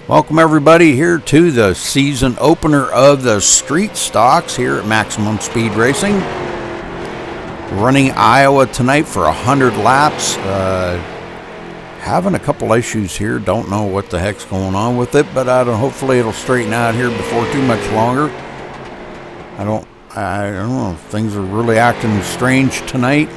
Welcome everybody here to the season opener of the Street Stocks here at Maximum Speed Racing. Running Iowa tonight for 100 laps. Having a couple issues here. Don't know what the heck's going on with it, but hopefully it'll straighten out here before too much longer. I don't know. Things are really acting strange tonight.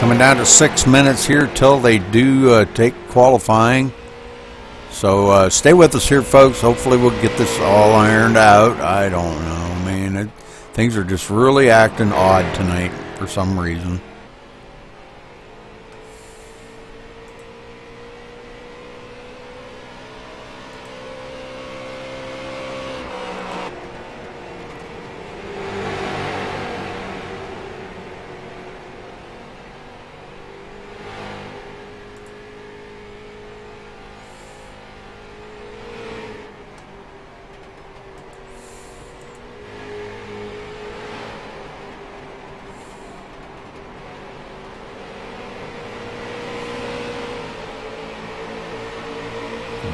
Coming down to 6 minutes here till they do take qualifying. So stay with us here, folks. Hopefully we'll get this all ironed out. I don't know, man. Things are just really acting odd tonight for some reason.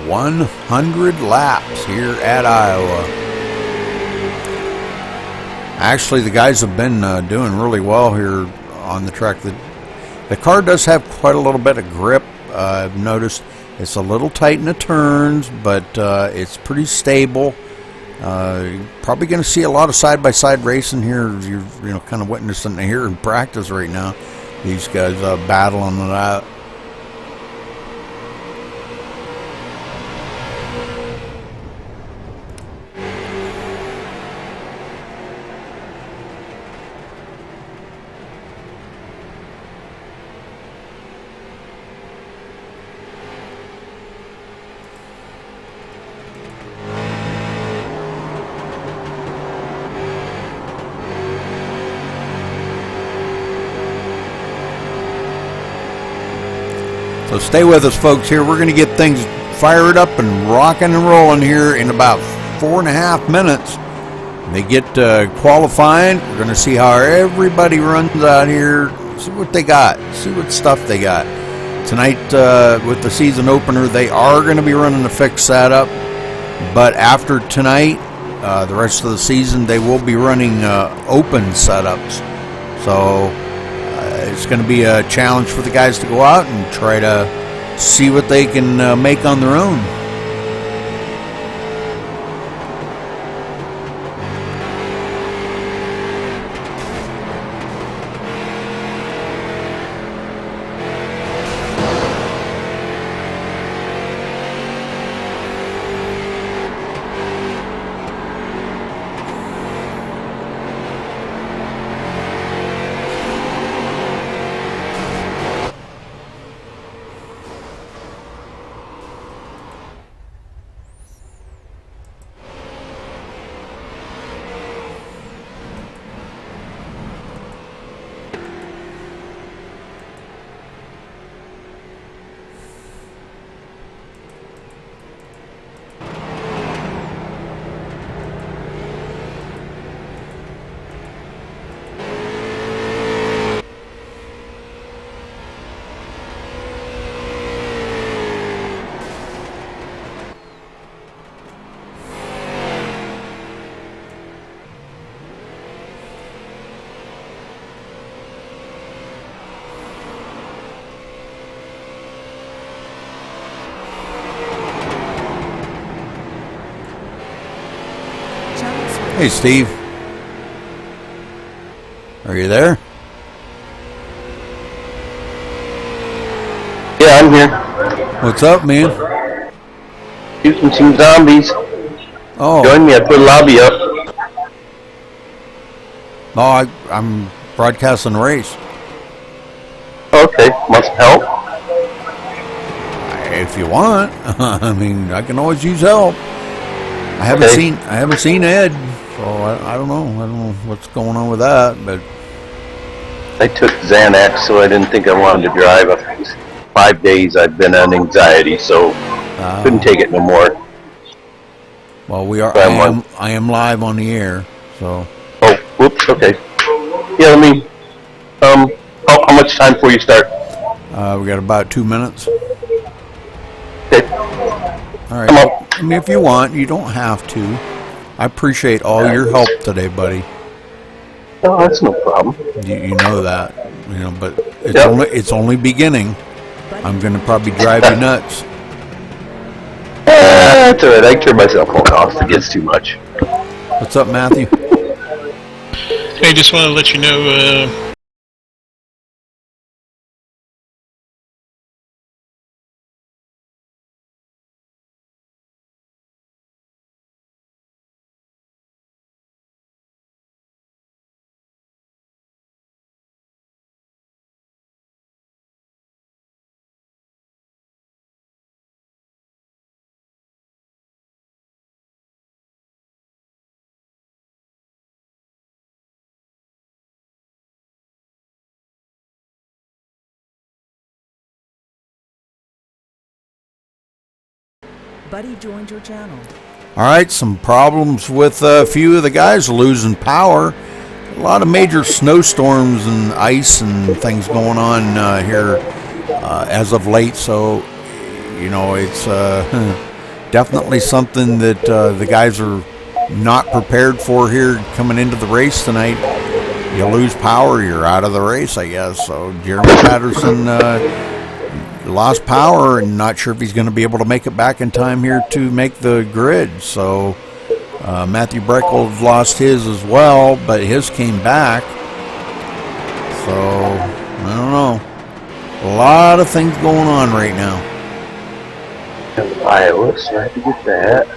"100 laps here at Iowa." Actually, the guys have been doing really well here on the track. The car does have quite a little bit of grip. I've noticed it's a little tight in the turns, but it's pretty stable. You're probably going to see a lot of side-by-side racing here. You're kind of witnessing it here in practice right now. These guys battling it out. So stay with us, folks, here. We're going to get things fired up and rocking and rolling here in about 4.5 minutes. They get qualifying. We're going to see how everybody runs out here, see what they got, see what stuff they got. Tonight, with the season opener, they are going to be running a fixed setup. But after tonight, the rest of the season, they will be running open setups. So it's going to be a challenge for the guys to go out and try to see what they can make on their own. Hey, Steve. Are you there? Yeah, I'm here. What's up, man? Shooting some zombies. Oh, Join me. I put a lobby up. no, I'm broadcasting the race. Okay, must help. If you want, I mean, I can always use help. I haven't seen Ed, so I don't know. I don't know what's going on with that, but I took Xanax, so I didn't think I wanted to drive. 5 days I've been on anxiety, so couldn't take it no more. Well, we are. So I am live on the air, so. Oh, whoops. Okay. Yeah, let me. How much time before you start? We got about 2 minutes. Okay. All right. I mean, if you want, you don't have to. I appreciate all your help today, buddy. No, that's no problem. You know that, but it's only beginning. I'm gonna probably drive you nuts. That's alright. I can turn my cell phone off if it gets too much. What's up, Matthew? Hey, just want to let you know. Buddy joined your channel. All right, some problems with a few of the guys losing power. A lot of major snowstorms and ice and things going on here as of late. So, it's definitely something that the guys are not prepared for here coming into the race tonight. You lose power, you're out of the race, I guess. So Jeremy Patterson lost power and not sure if he's going to be able to make it back in time here to make the grid. So Matthew Breckel lost his as well, but his came back. So I don't know. A lot of things going on right now. Iowa, so I have to get that.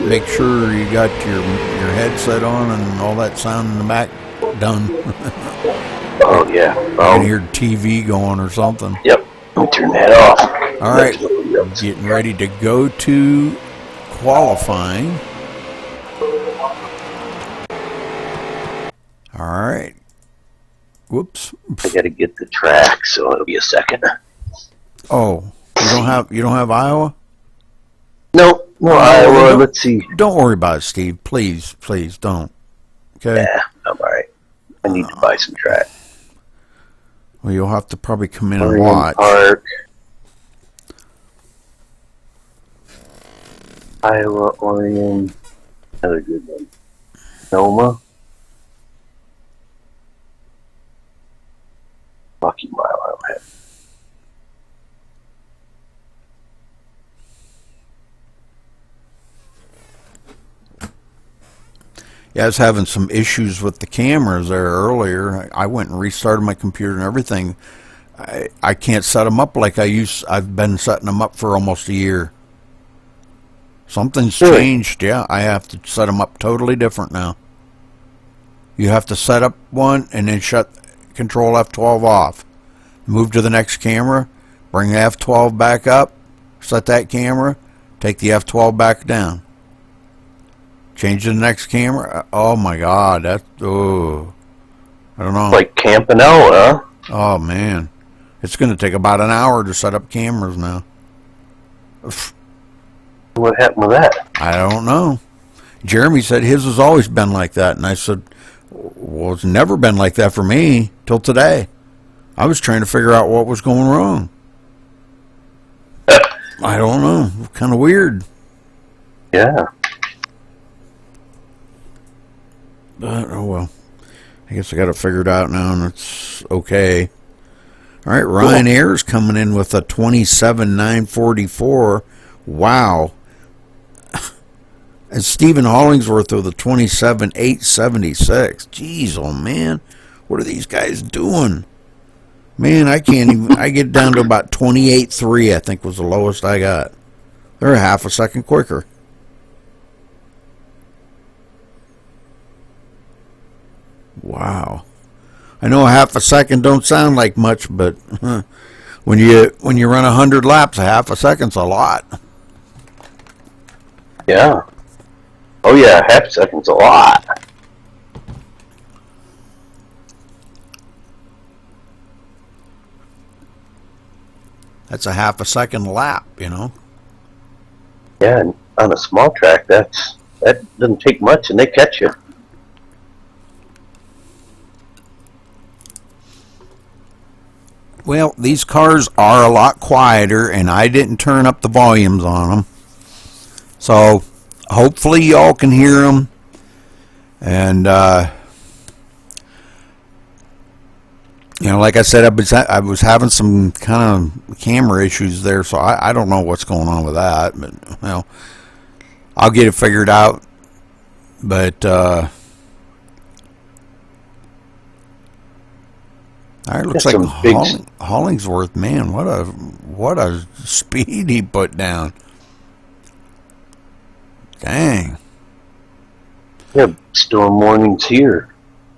Make sure you got your headset on and all that sound in the back done. Oh, yeah. I can hear TV going or something. Yep. Let me turn that off. All right. Getting ready to go to qualifying. All right. Whoops. I got to get the track, so it'll be a second. Oh, you don't have Iowa? No, Iowa. Let's see. Don't worry about it, Steve. Please don't. Okay. Yeah, I'm all right. I need to buy some track. Well, you'll have to probably come in and watch. Park. Iowa, Oregon. Another good one. Noma. Lucky Mile, I don't have. Yeah, I was having some issues with the cameras there earlier. I went and restarted my computer and everything. I can't set them up like I've been setting them up for almost a year. Something's changed. Yeah, I have to set them up totally different now. You have to set up one and then shut Control F12 off. Move to the next camera, bring the F12 back up, set that camera, take the F12 back down. Change to the next camera. Oh my God, I don't know. Like camping out, huh? Oh man, it's going to take about an hour to set up cameras now. What happened with that? I don't know. Jeremy said his has always been like that, and I said, well, it's never been like that for me till today. I was trying to figure out what was going wrong. I don't know. Kind of weird. Yeah. But, oh well. I guess I got it figured out now, and it's okay. All right, Ryan Ayers coming in with a 27.944. Wow. And Stephen Hollingsworth of the 27,876. Jeez, oh man, what are these guys doing? Man, I can't even. I get down to about 28.3. I think was the lowest I got. They're a half a second quicker. Wow. I know a half a second don't sound like much, but when you run 100 laps, a half a second's a lot. Yeah. Oh yeah, half a second's a lot. That's a half a second lap, you know. Yeah, and on a small track, that doesn't take much, and they catch you. Well, these cars are a lot quieter, and I didn't turn up the volumes on them. So, hopefully y'all can hear them. And, you know, like I said, I was having some kind of camera issues there, so I don't know what's going on with that. But, well, I'll get it figured out. But, all right, looks like Hollingsworth, man, what a speed he put down. Dang. Yeah, storm warnings here.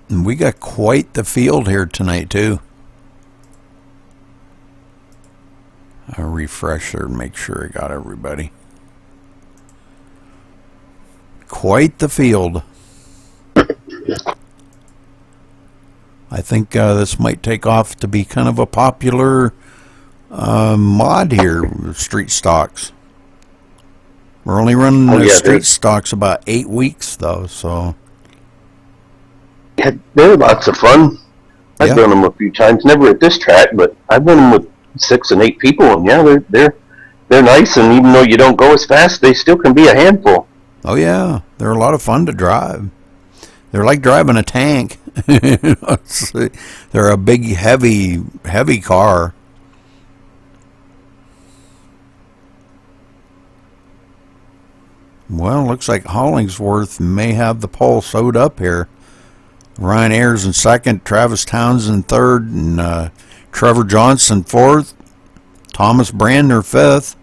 And we got quite the field here tonight, too. I'll refresh there and make sure I got everybody. Quite the field. I think this might take off to be kind of a popular mod here, street stocks. We're only running street stocks about 8 weeks, though, so... Yeah, they're lots of fun. I've done them a few times, never at this track, but I've done them with 6 and 8 people, and yeah, they're nice, and even though you don't go as fast, they still can be a handful. Oh, yeah, they're a lot of fun to drive. They're like driving a tank. They're a big, heavy car. Well, looks like Hollingsworth may have the pole sewed up here. Ryan Ayers in second, Travis Townsend third, and Trevor Johnson fourth, Thomas Brandner fifth.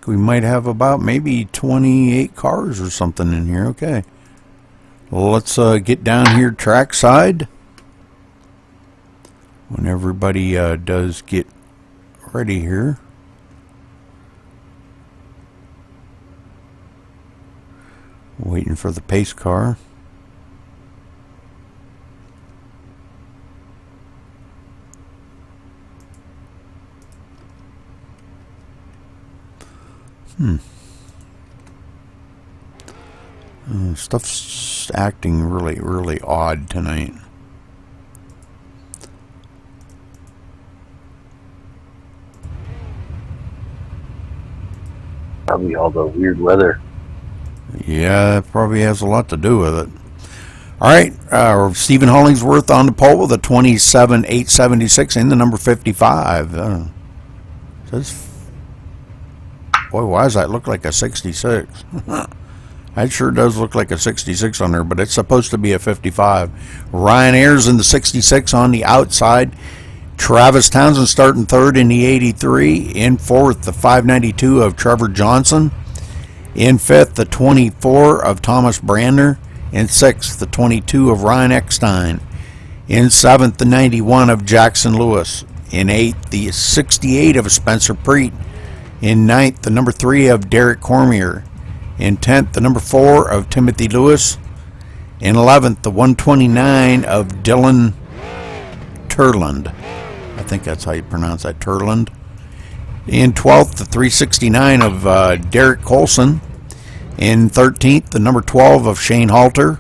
We might have about maybe 28 cars or something in here. Okay. Well, let's get down here trackside. When everybody does get ready here. Waiting for the pace car. Stuff's acting really odd tonight. Probably all the weird weather. Yeah, it probably has a lot to do with it. All right, Stephen Hollingsworth on the pole with a 27,876 in the number 55. Says, boy, why does that look like a 66? That sure does look like a 66 on there, but it's supposed to be a 55. Ryan Ayers in the 66 on the outside. Travis Townsend starting third in the 83. In fourth, the 592 of Trevor Johnson. In fifth, the 24 of Thomas Brandner. In sixth, the 22 of Ryan Eckstein. In seventh, the 91 of Jackson Lewis. In eighth, the 68 of Spencer Preet. In ninth, the number 3 of Derek Cormier. In 10th, the number 4 of Timothy Lewis. In 11th, the 129 of Dylan Turland. I think that's how you pronounce that, Turland. In 12th, the 369 of Derek Colson. In 13th, the number 12 of Shane Halter.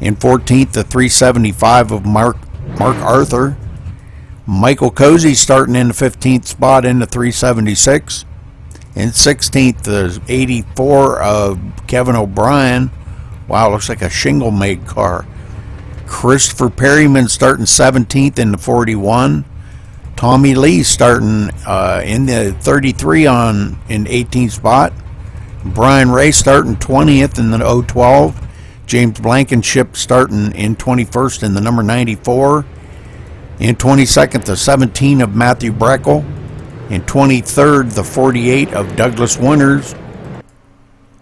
In 14th, the 375 of Mark Arthur. Michael Cozy starting in the 15th spot in the 376. In 16th, the 84 of Kevin O'Brien. Wow, looks like a shingle-made car. Christopher Perryman starting 17th in the 41. Tommy Lee starting in the 33 in 18th spot. Brian Ray starting 20th in the 012. James Blankenship starting in 21st in the number 94. In 22nd, the 17 of Matthew Breckel. In 23rd, the 48 of Douglas Winters.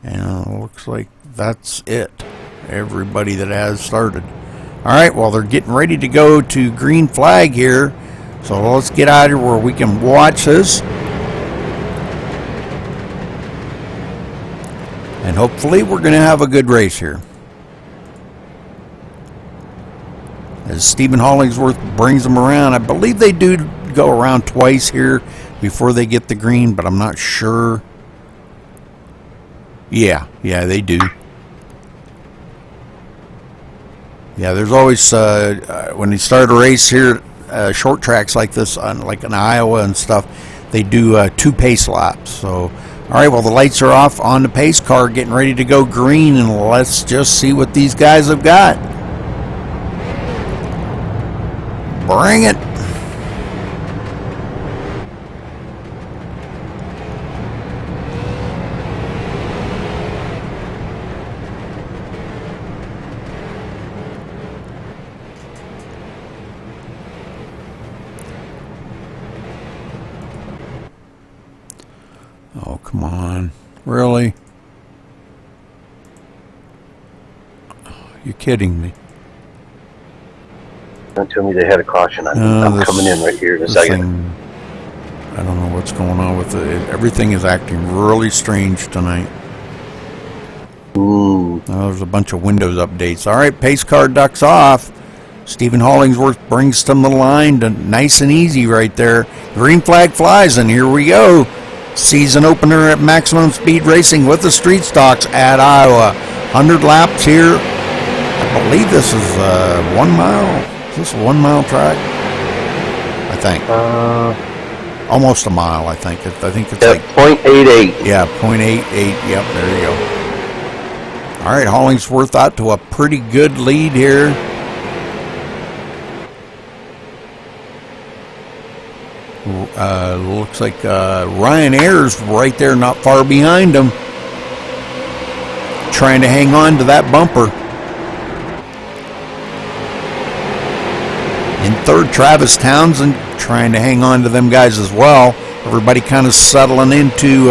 And it looks like that's it. Everybody that has started. All right, well, they're getting ready to go to green flag here. So let's get out of here where we can watch this. And hopefully we're going to have a good race here. As Stephen Hollingsworth brings them around. I believe they do go around twice here before they get the green, but I'm not sure. Yeah, they do. Yeah, there's always, when they start a race here, short tracks like this, like in Iowa and stuff, they do 2 pace laps. So, all right, well, the lights are off on the pace car, getting ready to go green, and let's just see what these guys have got. Bring it. Oh, come on. Really? You're kidding me. Don't tell me they had a caution on me. I'm coming in right here in a second. I don't know what's going on with it. Everything is acting really strange tonight. Ooh. Oh, there's a bunch of Windows updates. All right, pace car ducks off. Stephen Hollingsworth brings them the line to nice and easy right there. Green flag flies, and here we go. Season opener at Maximum Speed Racing with the Street Stocks at Iowa. 100 laps here. I believe this is 1 mile. Is this a 1 mile track? I think. Almost a mile, I think. I think it's like 0.88. Yeah, 0.88. Yep, there you go. All right, Hollingsworth out to a pretty good lead here. Looks like Ryan Ayers right there, not far behind him, trying to hang on to that bumper. In third, Travis Townsend trying to hang on to them guys as well. Everybody kind of settling into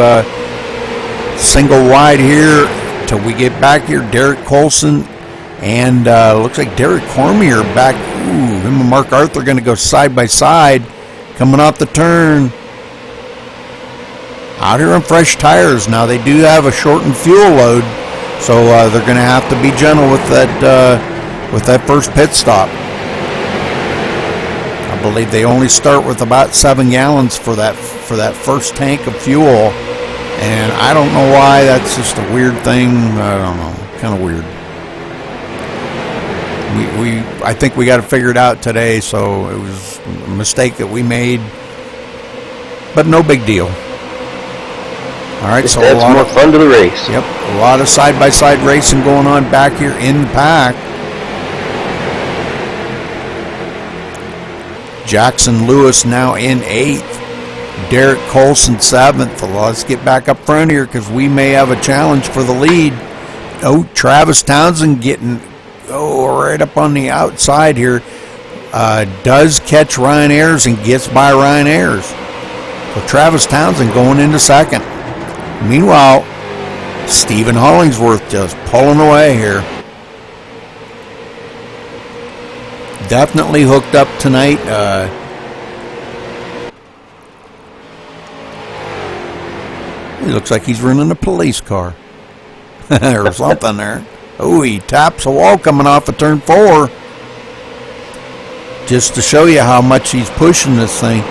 single wide here till we get back here. Derek Colson and looks like Derek Cormier back. Ooh, him and Mark Arthur going to go side by side. Coming off the turn. Out here on fresh tires. Now they do have a shortened fuel load, so they're going to have to be gentle with that first pit stop. I believe they only start with about 7 gallons for that first tank of fuel, and I don't know why. That's just a weird thing. I don't know, kind of weird. I think we got to figure it out today, so it was a mistake that we made, but no big deal. All right, Just so adds more fun to the race. Yep, a lot of side-by-side racing going on back here in the pack. Jackson Lewis now in 8th. Derek Colson 7th. Well, let's get back up front here because we may have a challenge for the lead. Oh, Travis Townsend getting right up on the outside here. Does catch Ryan Ayers and gets by Ryan Ayers. So Travis Townsend going into 2nd. Meanwhile, Stephen Hollingsworth just pulling away here. Definitely hooked up tonight. He looks like he's running a police car or something there. Oh, he taps a wall coming off of turn 4. Just to show you how much he's pushing this thing.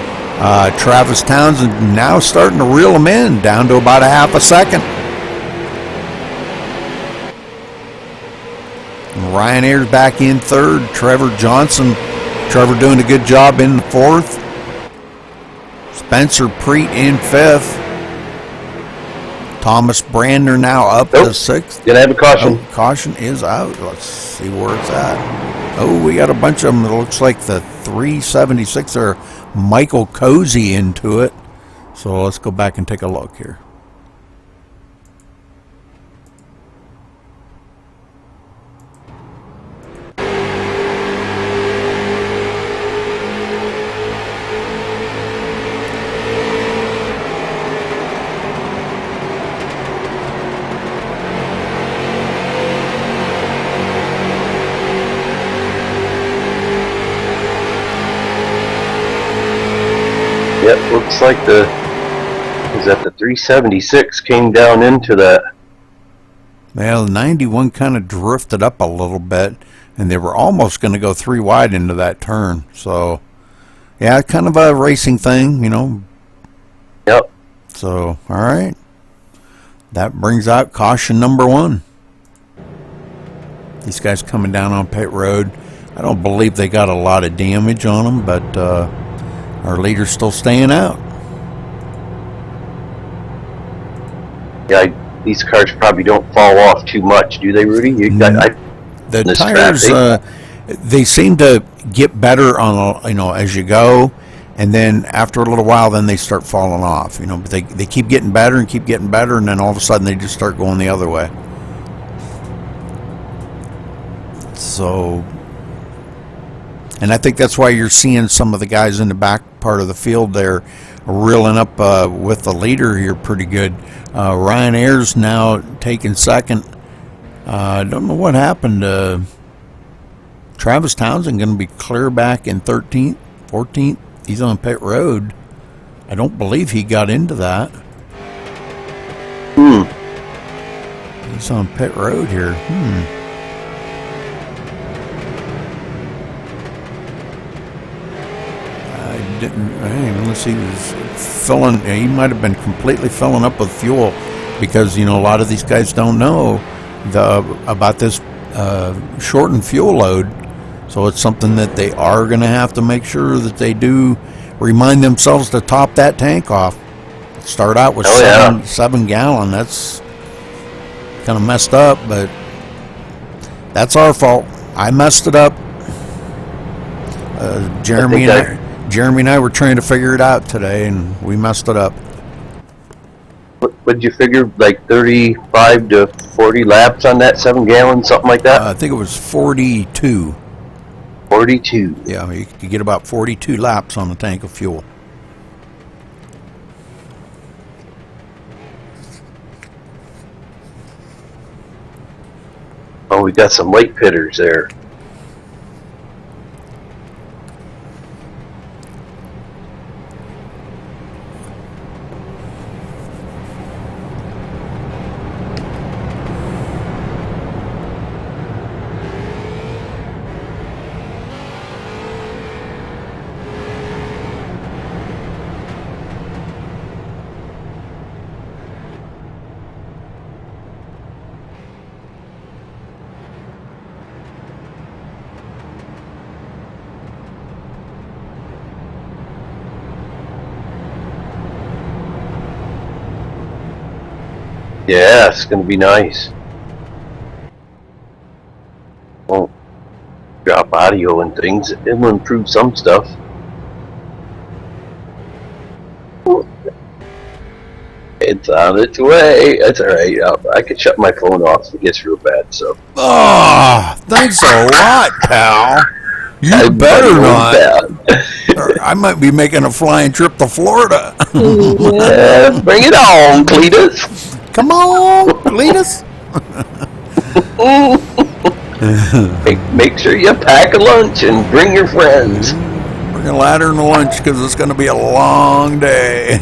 Travis Townsend now starting to reel him in down to about a half a second. And Ryan Ayers back in 3rd. Trevor Johnson Trevor doing a good job in the 4th. Spencer Preet in 5th. Thomas Brander now up to 6th. Gonna have a caution. Oh, caution is out. Let's see where it's at. Oh, we got a bunch of them. It looks like the 376 are Michael Cozy into it. So let's go back and take a look here. Yep, looks like the 376 came down into that. Well, 91 kind of drifted up a little bit, and they were almost going to go 3 wide into that turn. So, yeah, kind of a racing thing, you know. Yep. So, all right. That brings out caution number 1. These guys coming down on pit road. I don't believe they got a lot of damage on them, but our leader's still staying out. Yeah, these cars probably don't fall off too much, do they, Rudy? The tires, they seem to get better on, you know, as you go, and then after a little while, then they start falling off. You know, but they keep getting better and keep getting better, and then all of a sudden they just start going the other way. So, and I think that's why you're seeing some of the guys in the back part of the field there reeling up with the leader here pretty good. Ryan Ayers now taking 2nd. I don't know what happened. Travis Townsend going to be clear back in 13th, 14th. He's on pit road. I don't believe he got into that. He's on pit road here. Unless he was filling, he might have been completely filling up with fuel, because, you know, a lot of these guys don't know about this shortened fuel load. So it's something that they are going to have to make sure that they do remind themselves to top that tank off. Start out with 7 gallon. That's kind of messed up, but that's our fault. I messed it up. Jeremy and I were trying to figure it out today, and we messed it up. What did you figure, like 35 to 40 laps on that 7 gallon, something like that? I think it was 42. 42. Yeah, you could get about 42 laps on a tank of fuel. Oh, we got some late pitters there. Yeah, it's going to be nice. Won't drop audio and things. It will improve some stuff. It's on its way. That's alright. I could shut my phone off if it gets real bad. So. Thanks a lot, pal. You better not. I might be making a flying trip to Florida. Yeah, bring it on, Cletus. Come on, Cletus. Make sure you pack a lunch and bring your friends. Bring a ladder and a lunch, because it's going to be a long day.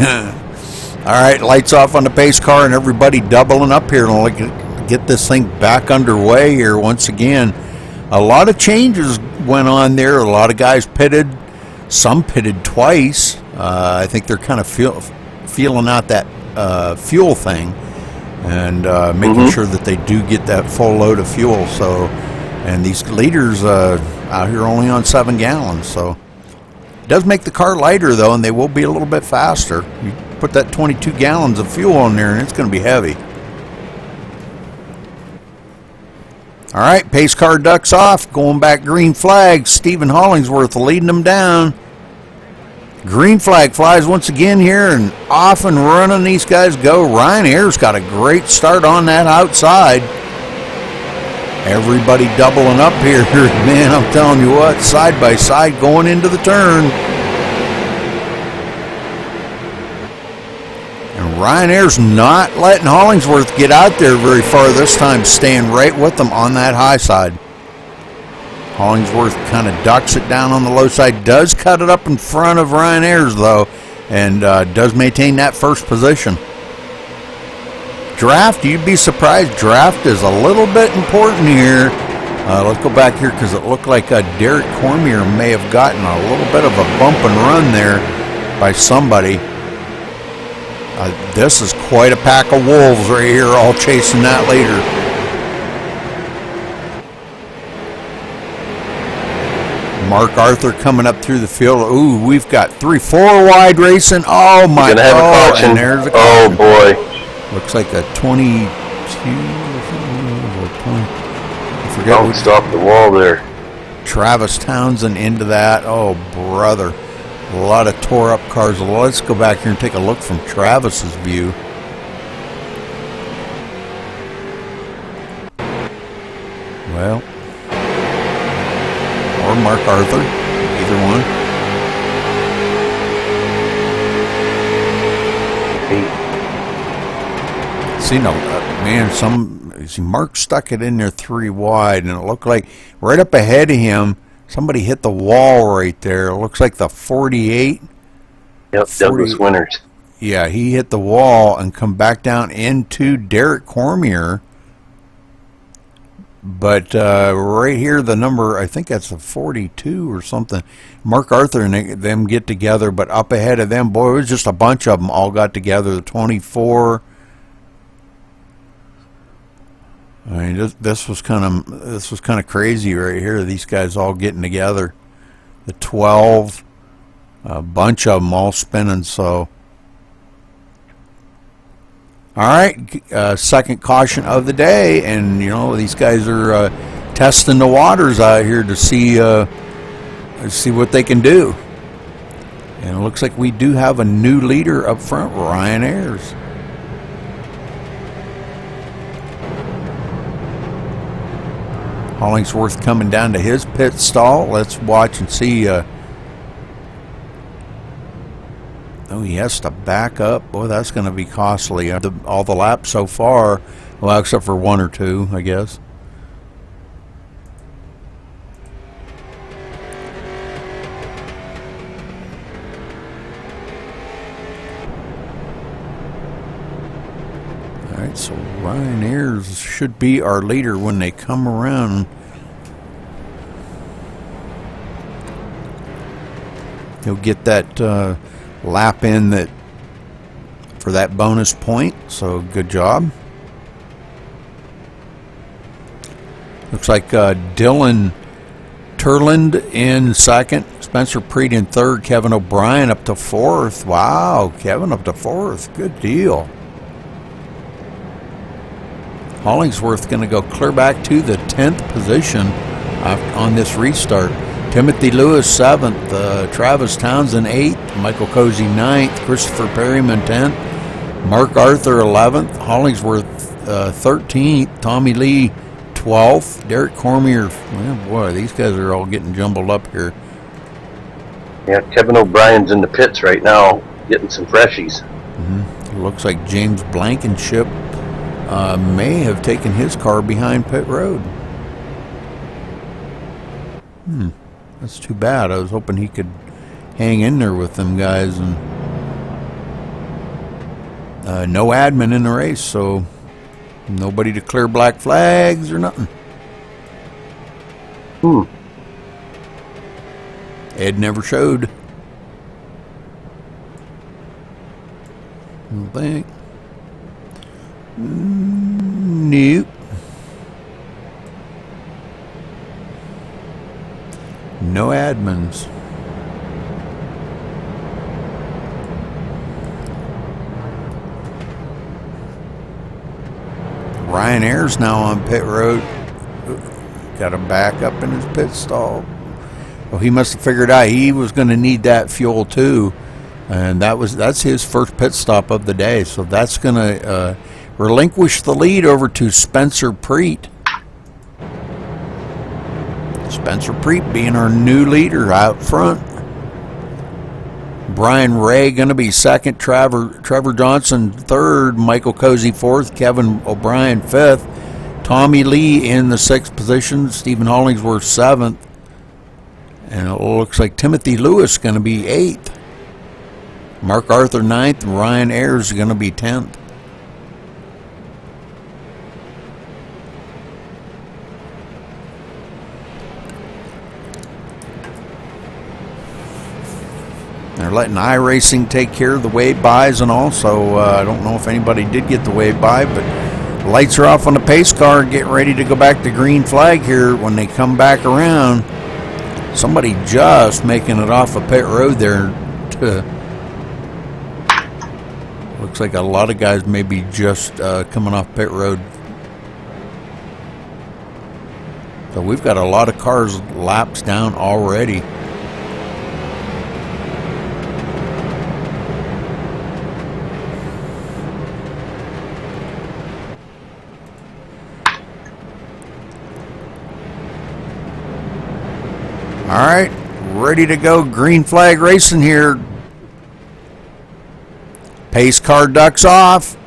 All right, lights off on the pace car, and everybody doubling up here and get this thing back underway here once again. A lot of changes went on there. A lot of guys pitted. Some pitted twice. I think they're kind of feeling out that fuel thing, and making sure that they do get that full load of fuel. So, and these leaders, out here only on 7 gallons. So it does make the car lighter though, and they will be a little bit faster. You put that 22 gallons of fuel on there and it's going to be heavy. All right, pace car ducks off, going back green flag. Stephen Hollingsworth leading them down. Green flag flies once again here, and off and running these guys go. Ryan Ayers got a great start on that outside. Everybody doubling up here. Man, I'm telling you what, side by side going into the turn. And Ryan Ayers not letting Hollingsworth get out there very far this time, staying right with them on that high side. Hollingsworth kind of ducks it down on the low side, does cut it up in front of Ryan Ayers though, and does maintain that first position. Draft, you'd be surprised, draft is a little bit important here. Let's go back here because it looked like Derek Cormier may have gotten a little bit of a bump and run there by somebody. This is quite a pack of wolves right here, all chasing that leader. Mark Arthur coming up through the field. Ooh, we've got 3-4 wide racing. Oh my God! Have a caution. And there's a caution. Oh boy! Looks like a 22 or something. I forget. Bounced off the wall there. Travis Townsend into that. Oh brother, a lot of tore up cars. Let's go back here and take a look from Travis's view. Well. Or Mark Arthur, either one. See, no, man, Mark stuck it in there 3 wide, and it looked like right up ahead of him, somebody hit the wall right there. It looks like the 48. Yep, 40, Douglas Winters. Yeah, he hit the wall and come back down into Derek Cormier. But right here, the number, I think that's a 42 or something. Mark Arthur and them get together, but up ahead of them, boy, it was just a bunch of them all got together. The 24. I mean, this was kind of crazy right here. These guys all getting together. The 12, a bunch of them all spinning. So. All right, second caution of the day, and you know these guys are testing the waters out here to see what they can do. And it looks like we do have a new leader up front, Ryan Ayers. Hollingsworth coming down to his pit stall. Let's watch and see. Oh, he has to back up. Boy, that's going to be costly. All the laps so far, well, except for 1 or 2, I guess. All right, so Ryan Ayers should be our leader when they come around. He'll get that lap in that for that bonus point, so good job. Looks like Dylan Turland in second, Spencer Preet in third, Kevin O'Brien up to fourth. Wow, Kevin up to fourth, good deal. Hollingsworth going to go clear back to the 10th position on this restart. Timothy Lewis 7th, Travis Townsend 8th, Michael Cozy 9th, Christopher Perryman 10th, Mark Arthur 11th, Hollingsworth 13th, Tommy Lee 12th, Derek Cormier. Well, boy, these guys are all getting jumbled up here. Yeah, Kevin O'Brien's in the pits right now, getting some freshies. It looks like James Blankenship may have taken his car behind pit road. That's too bad. I was hoping he could hang in there with them guys. And no admin in the race, so nobody to clear black flags or nothing. Ed never showed. I don't think. Nope. No admins. Ryan Ayers now on pit road. Got him back up in his pit stall. Well, he must have figured out he was going to need that fuel too, and that's his first pit stop of the day. So that's going to relinquish the lead over to Spencer Preet. Spencer Preet being our new leader out front. Brian Ray going to be second, Trevor Johnson third, Michael Cozy fourth, Kevin O'Brien fifth, Tommy Lee in the sixth position, Stephen Hollingsworth seventh, and it looks like Timothy Lewis going to be eighth, Mark Arthur ninth, and Ryan Ayers going to be 10th. They're letting iRacing take care of the wave buys and all, so I don't know if anybody did get the wave buy, but the lights are off on the pace car, getting ready to go back to green flag here when they come back around. Somebody just making it off of pit road there. Looks like a lot of guys maybe just coming off pit road. So we've got a lot of cars laps down already. All right, ready to go. Green flag racing here. Pace car ducks off.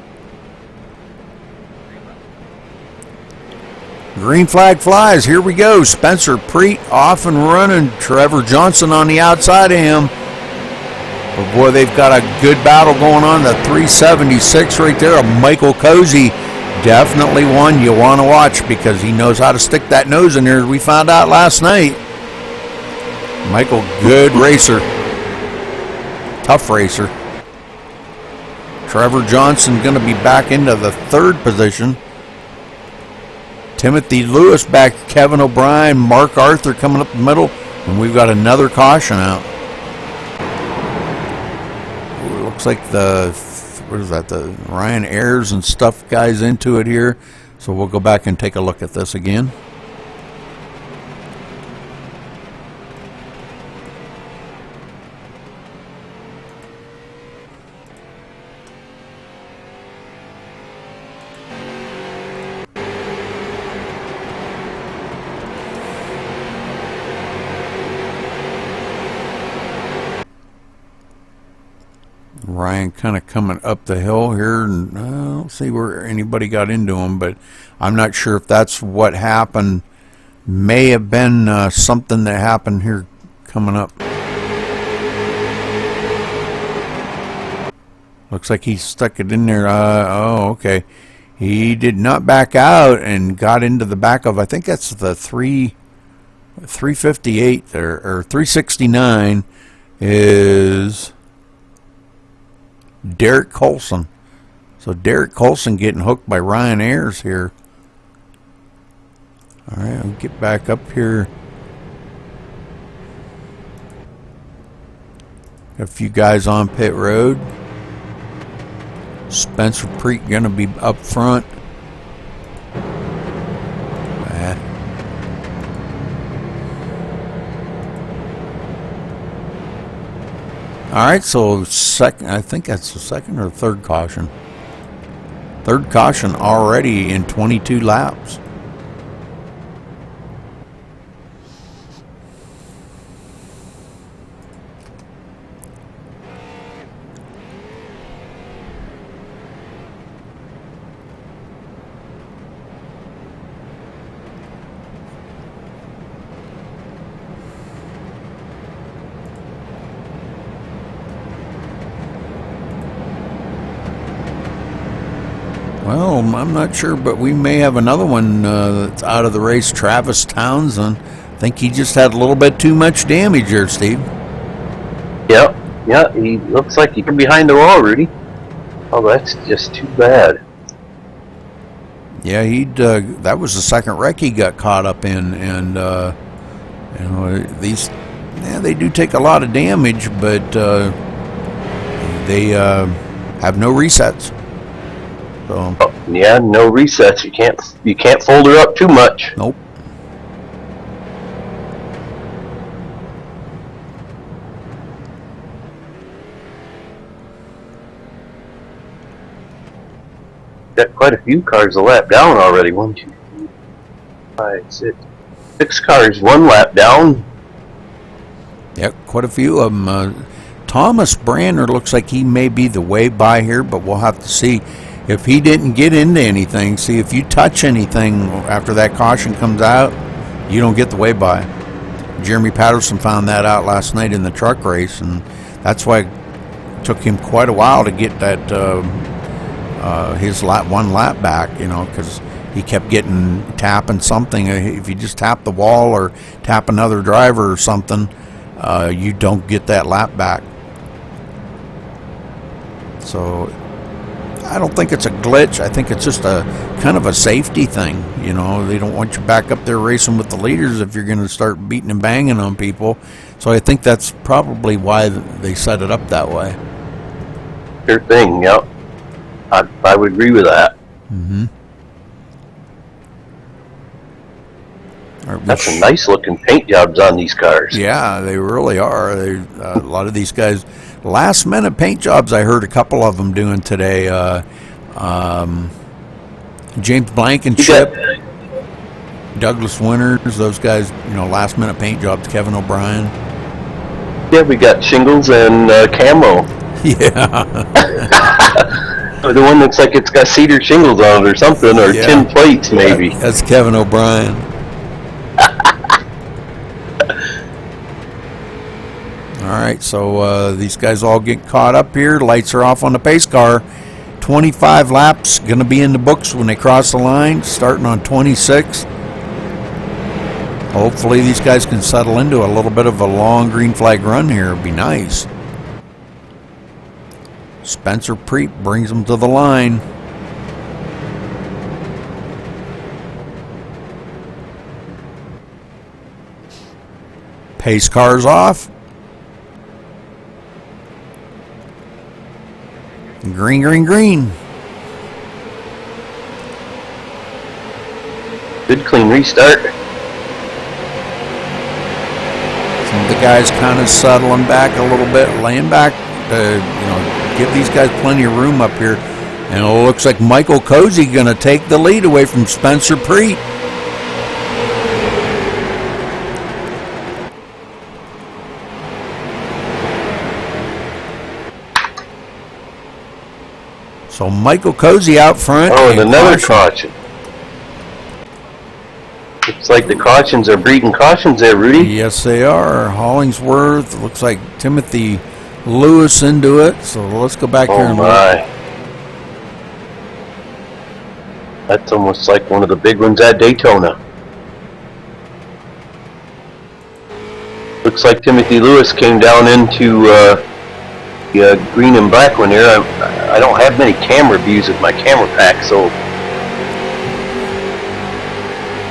Green flag flies. Here we go. Spencer Preet off and running. Trevor Johnson on the outside of him. But boy, they've got a good battle going on. The 376 right there. Michael Cozy, definitely one you want to watch because he knows how to stick that nose in there, as we found out last night. Michael, good racer. Tough racer. Trevor Johnson going to be back into the third position. Timothy Lewis back, Kevin O'Brien, Mark Arthur coming up the middle, and we've got another caution out. It looks like the Ryan Ayers and stuff guys into it here. So we'll go back and take a look at this again. Ryan kind of coming up the hill here, and I don't see where anybody got into him, but I'm not sure if that's what happened. May have been something that happened here coming up. Looks like he stuck it in there. Oh, okay. He did not back out and got into the back of, I think that's the 358 there, or 369 is Derek Colson. So Derek Colson getting hooked by Ryan Ayers here. All right, I'll get back up here. Got a few guys on pit road. Spencer Preet going to be up front. All right, so second, I think that's the second or third caution. Third caution already in 22 laps. Well, I'm not sure, but we may have another one that's out of the race. Travis Townsend. I think he just had a little bit too much damage there, Steve. Yep. Yeah, he looks like he can behind the wall, Rudy. Oh, that's just too bad. Yeah, that was the second wreck he got caught up in, and You know, they do take a lot of damage, but they have no resets. So yeah, no resets. You can't fold her up too much. nope. Got quite a few cars a lap down already. 1, 2, 3, 4, 5, 6. 6 cars, 1 lap down. Yep, quite a few of them. Thomas Brander looks like he may be the way by here, but we'll have to see. If he didn't get into anything, see if you touch anything after that caution comes out, you don't get the way by. Jeremy Patterson found that out last night in the truck race, and that's why it took him quite a while to get that his 1 lap back, you know, because he kept tapping something. If you just tap the wall or tap another driver or something, you don't get that lap back. So I don't think it's a glitch. I think it's just a kind of a safety thing. You know, they don't want you back up there racing with the leaders if you're going to start beating and banging on people. So I think that's probably why they set it up that way. Sure thing, yep. I would agree with that. Mm-hmm. That's some nice looking paint jobs on these cars. Yeah, they really are. A lot of these guys, last minute paint jobs. I heard a couple of them doing today. James Blankenship, Douglas Winters, those guys. You know, last minute paint jobs. Kevin O'Brien. Yeah, we got shingles and camo. Yeah. The one looks like it's got cedar shingles on it or something, or tin plates maybe. That's Kevin O'Brien. Alright, so these guys all get caught up here. Lights are off on the pace car. 25 laps going to be in the books when they cross the line, starting on 26. Hopefully these guys can settle into a little bit of a long green flag run here. It'd be nice. Spencer Preet brings them to the line. Pace car's off. Green, green, green. Good clean restart. Some of the guys kind of settling back a little bit, laying back to, give these guys plenty of room up here. And it looks like Michael Cozy going to take the lead away from Spencer Preet. So Michael Cozy out front. Oh, and another caution. Looks like the cautions are breeding cautions there, Rudy. Yes, they are. Hollingsworth. Looks like Timothy Lewis into it. So let's go back here and look. That's almost like one of the big ones at Daytona. Looks like Timothy Lewis came down into the green and black one here. I don't have many camera views with my camera pack, so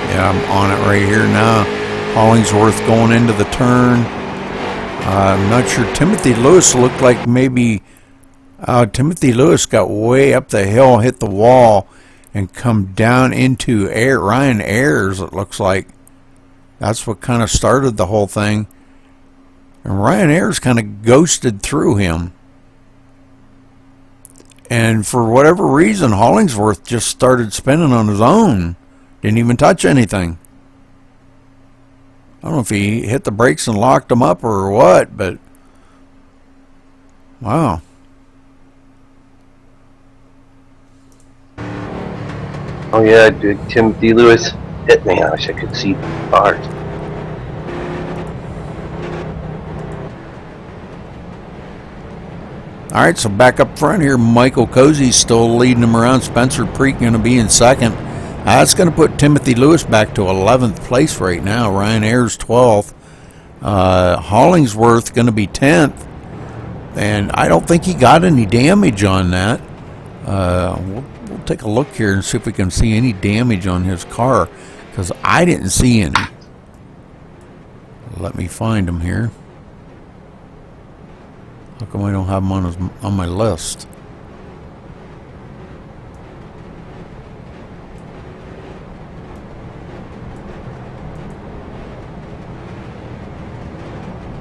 yeah, I'm on it right here now. Hollingsworth going into the turn. I'm not sure. Timothy Lewis looked like maybe Timothy Lewis got way up the hill, hit the wall, and come down into Ryan Ayers, it looks like. That's what kind of started the whole thing. And Ryan Ayers kind of ghosted through him. And for whatever reason, Hollingsworth just started spinning on his own. Didn't even touch anything. I don't know if he hit the brakes and locked them up or what, but wow. oh yeah, Timothy Lewis hit me. I wish I could see the bars. All right, so back up front here, Michael Cozy's still leading him around. Spencer Preet going to be in second. That's going to put Timothy Lewis back to 11th place right now. Ryan Ayers 12th. Hollingsworth going to be 10th. And I don't think he got any damage on that. We'll take a look here and see if we can see any damage on his car, because I didn't see any. Let me find him here. How come I don't have him on my list?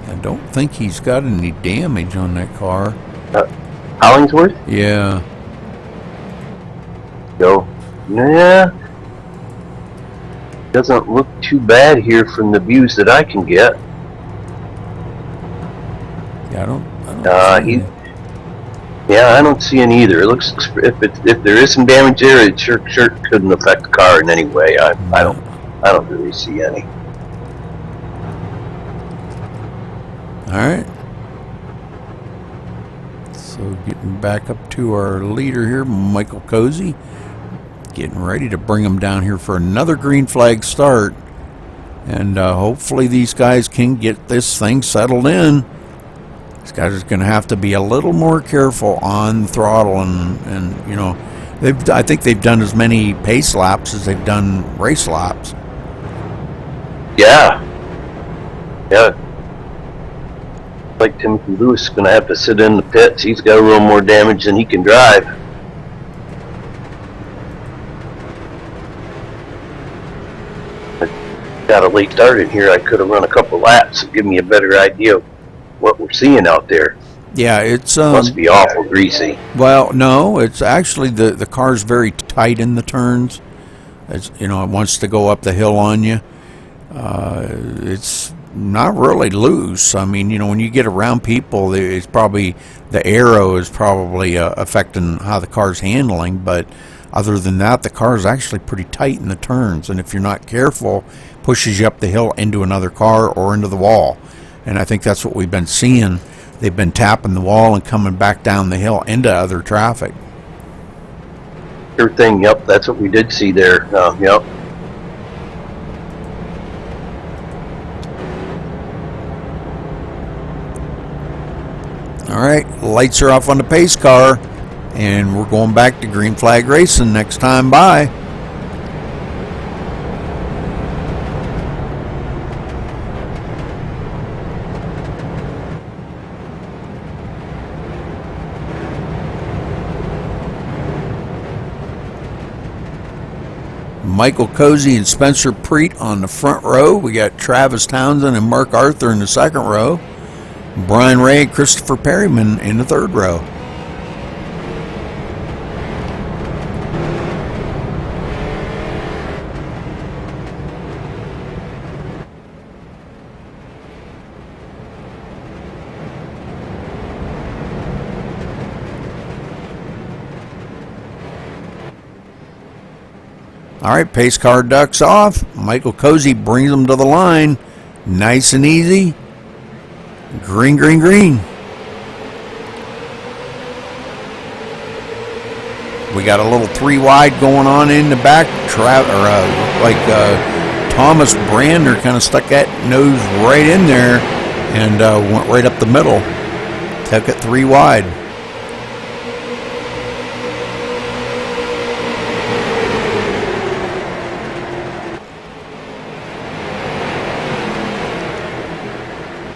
I don't think he's got any damage on that car. Hollingsworth? Yeah. No. Yeah. Doesn't look too bad here from the views that I can get. Yeah, I don't see I don't see any either. It looks, if there is some damage there, it sure couldn't affect the car in any way. I don't really see any. All right. So getting back up to our leader here, Michael Cozy. Getting ready to bring him down here for another green flag start. And hopefully these guys can get this thing settled in. These guys are going to have to be a little more careful on the throttle. And you know, I think they've done as many pace laps as they've done race laps. Yeah. Yeah. Like Timothy Lewis is going to have to sit in the pits. He's got a little more damage than he can drive. Got a late start in here. I could have run a couple laps and give me a better idea of what we're seeing out there. Yeah, it's must be awful greasy. Well, no, it's actually the car's very tight in the turns. As you know, it wants to go up the hill on you. It's not really loose. I mean, you know, when you get around people, it's probably the aero is probably affecting how the car's handling. But other than that, the car is actually pretty tight in the turns, and if you're not careful, pushes you up the hill into another car or into the wall. And I think that's what we've been seeing. They've been tapping the wall and coming back down the hill into other traffic. Sure thing. Yep, that's what we did see there. Yep. All right, lights are off on the pace car, and we're going back to green flag racing next time by. Michael Cozy and Spencer Preet on the front row. We got Travis Townsend and Mark Arthur in the second row. Brian Ray and Christopher Perryman in the third row. All right, pace car ducks off. Michael Cozy brings them to the line. Nice and easy. Green, green, green. We got a little 3 wide going on in the back. Thomas Brander kind of stuck that nose right in there and went right up the middle. Took it 3 wide.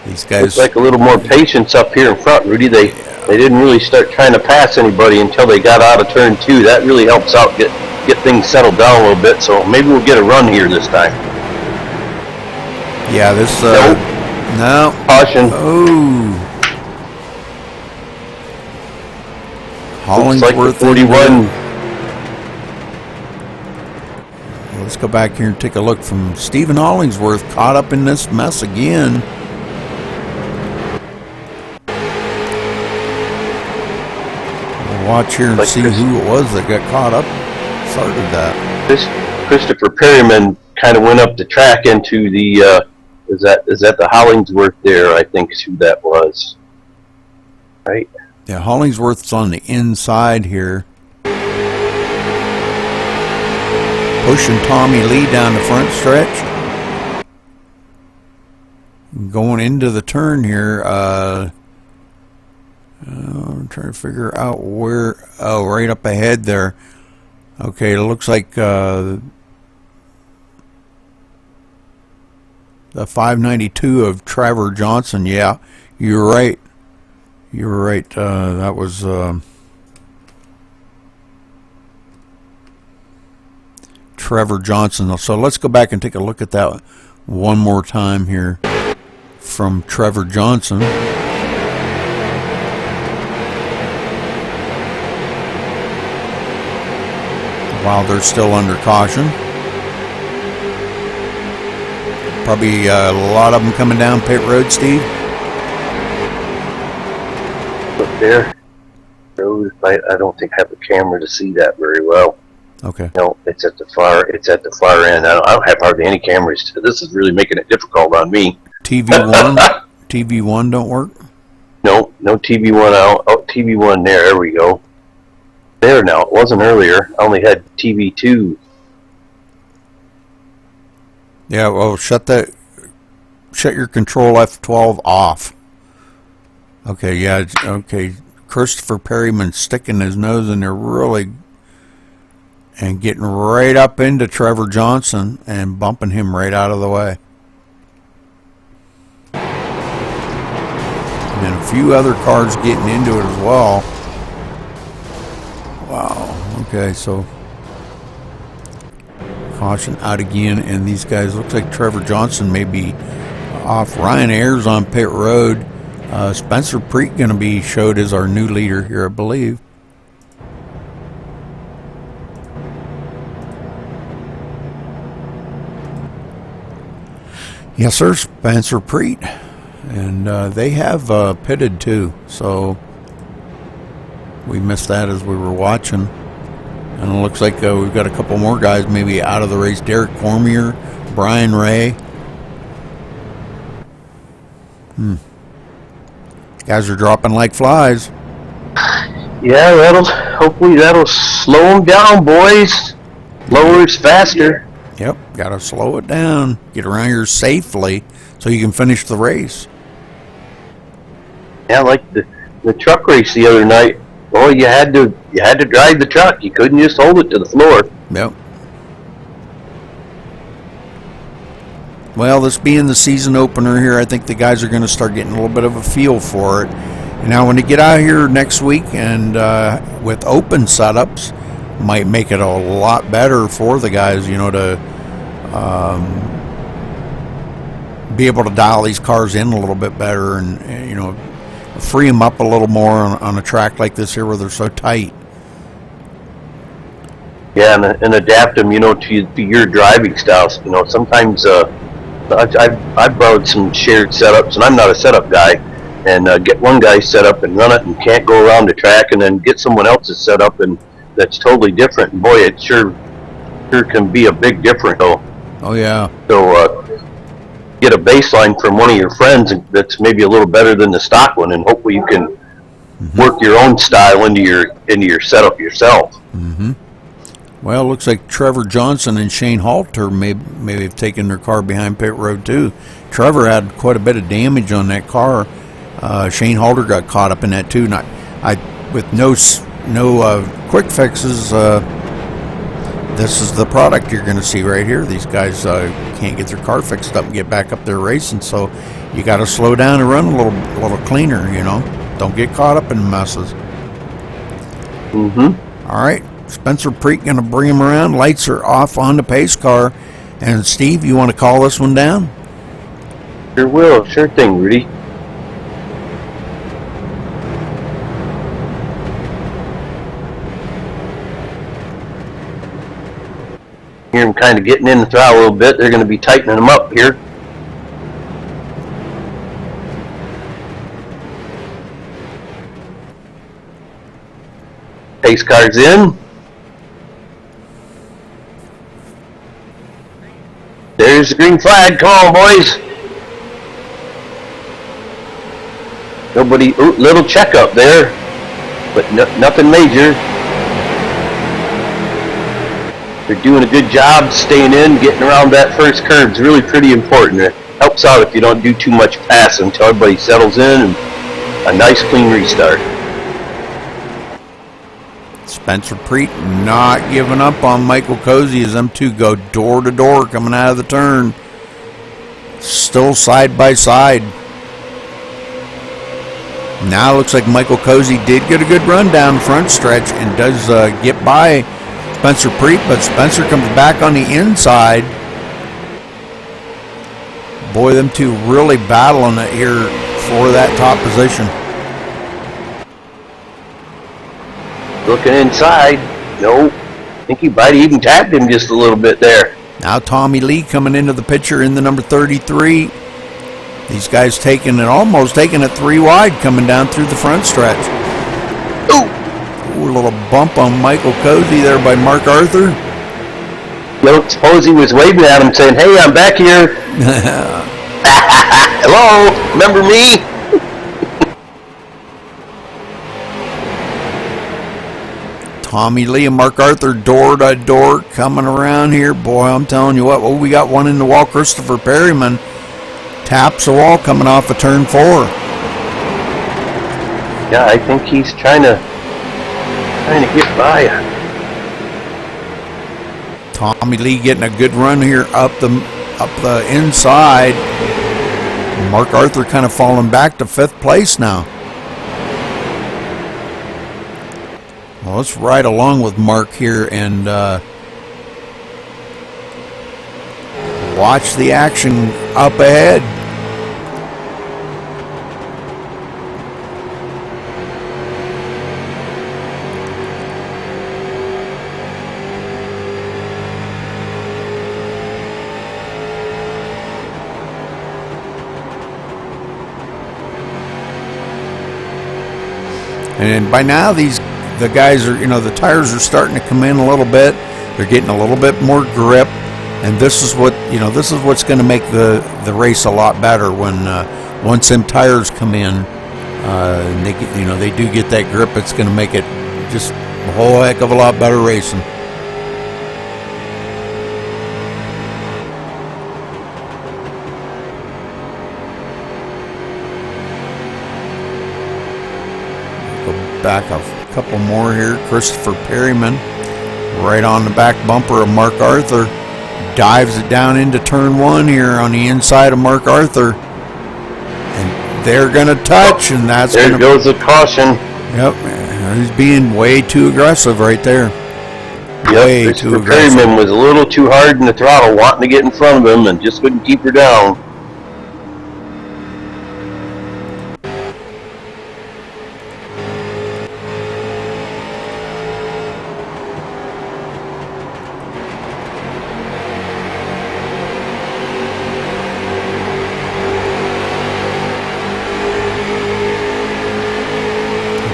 These guys looks like a little more patience up here in front, Rudy. They didn't really start trying to pass anybody until they got out of turn 2. That really helps out get things settled down a little bit. So maybe we'll get a run here this time. Yeah, this no caution. Oh, Hollingsworth like 41. Let's go back here and take a look from Stephen Hollingsworth, caught up in this mess again. Watch here and see who it was that got caught up. Started that. Christopher Perryman kind of went up the track into the. Is that the Hollingsworth there? I think is who that was. Right. Yeah, Hollingsworth's on the inside here, pushing Tommy Lee down the front stretch. Going into the turn here. I'm trying to figure out where. Oh, right up ahead there. Okay, it looks like The 592 of Trevor Johnson. Yeah, you're right. You were right. That was Trevor Johnson. So let's go back and take a look at that one more time here from Trevor Johnson. While they're still under caution. Probably a lot of them coming down pit road, Steve. Look there. I don't think I have a camera to see that very well. Okay. No, it's at the far end. I don't have hardly any cameras. This is really making it difficult on me. TV1, TV1 don't work. No TV1 out. Oh, TV1 there. There we go. There now. It wasn't earlier. I only had TV2. Yeah. Well, shut your Control F12 off. Okay. Yeah. Okay. Christopher Perryman sticking his nose in there really and getting right up into Trevor Johnson and bumping him right out of the way. And a few other cars getting into it as well. Wow. Okay, so caution out again, and these guys, looks like Trevor Johnson may be off. Ryan Ayers on pit road. Spencer Preet going to be showed as our new leader here, I believe. Yes, sir, Spencer Preet. And they have pitted too, so we missed that as we were watching. And it looks like we've got a couple more guys maybe out of the race. Derek Cormier, Brian Ray. Guys are dropping like flies. Yeah, hopefully that'll slow them down, boys. Lowers faster. Yep, got to slow it down. Get around here safely so you can finish the race. Yeah, like the truck race the other night. Oh, you had to drive the truck. You couldn't just hold it to the floor. Yep. Well, this being the season opener here, I think the guys are going to start getting a little bit of a feel for it. And now when they get out here next week and with open setups, might make it a lot better for the guys, to be able to dial these cars in a little bit better and free them up a little more on a track like this here where they're so tight. Yeah, and adapt them, to your driving styles. Sometimes I've borrowed some shared setups, and I'm not a setup guy, and get one guy set up and run it and can't go around the track, and then get someone else's setup and that's totally different. And boy, it sure can be a big difference. Oh yeah. So get a baseline from one of your friends that's maybe a little better than the stock one, and hopefully you can work your own style into your setup yourself. Mm-hmm. Well, it looks like Trevor Johnson and Shane Halter may have taken their car behind pit road too. Trevor had quite a bit of damage on that car. Shane Halter got caught up in that too. With no quick fixes. This is the product you're going to see right here. These guys can't get their car fixed up and get back up there racing, so you got to slow down and run a little cleaner. Don't get caught up in messes. All right. Spencer Preet going to bring him around. Lights are off on the pace car. And Steve, you want to call this one down? Sure will. Sure thing, Rudy. Hear them kind of getting in the throttle a little bit. They're going to be tightening them up here. Pace car's in. There's the green flag. Come on, boys. Nobody. Ooh, little checkup there, but nothing major. They're doing a good job staying in, getting around that first curve. It's really pretty important. It helps out if you don't do too much passing until everybody settles in and a nice clean restart. Spencer Preet not giving up on Michael Cozy as them two go door to door coming out of the turn. still side by side. Now it looks like Michael Cozy did get a good run down the front stretch and does get by Spencer Preet, but Spencer comes back on the inside. Boy, them two really battling it here for that top position. Looking inside, nope. I think he might have even tapped him just a little bit there. Now Tommy Lee coming into the picture in the number 33. These guys almost taking it 3 wide coming down through the front stretch. Ooh, a little bump on Michael Cozy there by Mark Arthur. Don't suppose he was waving at him saying, "Hey, I'm back here." Hello, remember me? Tommy Lee and Mark Arthur door to door coming around here. Boy, I'm telling you what, we got one in the wall. Christopher Perryman taps the wall coming off of turn 4. Yeah, I think he's trying to get by. Tommy Lee getting a good run here up the inside. Mark Arthur kind of falling back to 5th place now. Well, let's ride along with Mark here and watch the action up ahead. And by now the guys are, the tires are starting to come in a little bit. They're getting a little bit more grip, and this is what's going to make the race a lot better when once them tires come in, and they do get that grip. It's going to make it just a whole heck of a lot better racing. Back a couple more here. Christopher Perryman right on the back bumper of Mark Arthur, dives it down into turn 1 here on the inside of Mark Arthur, and they're gonna touch, and that's there goes the caution. Yep, he's being way too aggressive right there. Yep, Christopher Perryman was a little too hard in the throttle, wanting to get in front of him and just couldn't keep her down.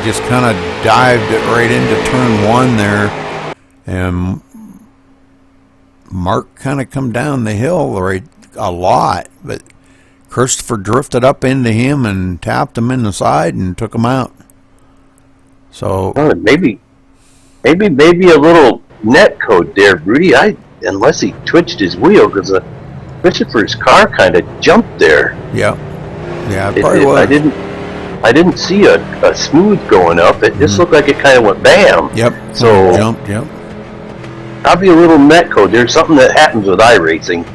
Just kind of dived it right into turn 1 there, and Mark kind of come down the hill right a lot, but Christopher drifted up into him and tapped him in the side and took him out. So maybe a little net code there, Rudy. Unless he twitched his wheel, because Christopher's car kind of jumped there. Yeah, it probably was. I didn't see a smooth going up. It just looked like it kind of went bam. Yep. So jumped. Yep. Probably a little net code. There's something that happens with iRacing.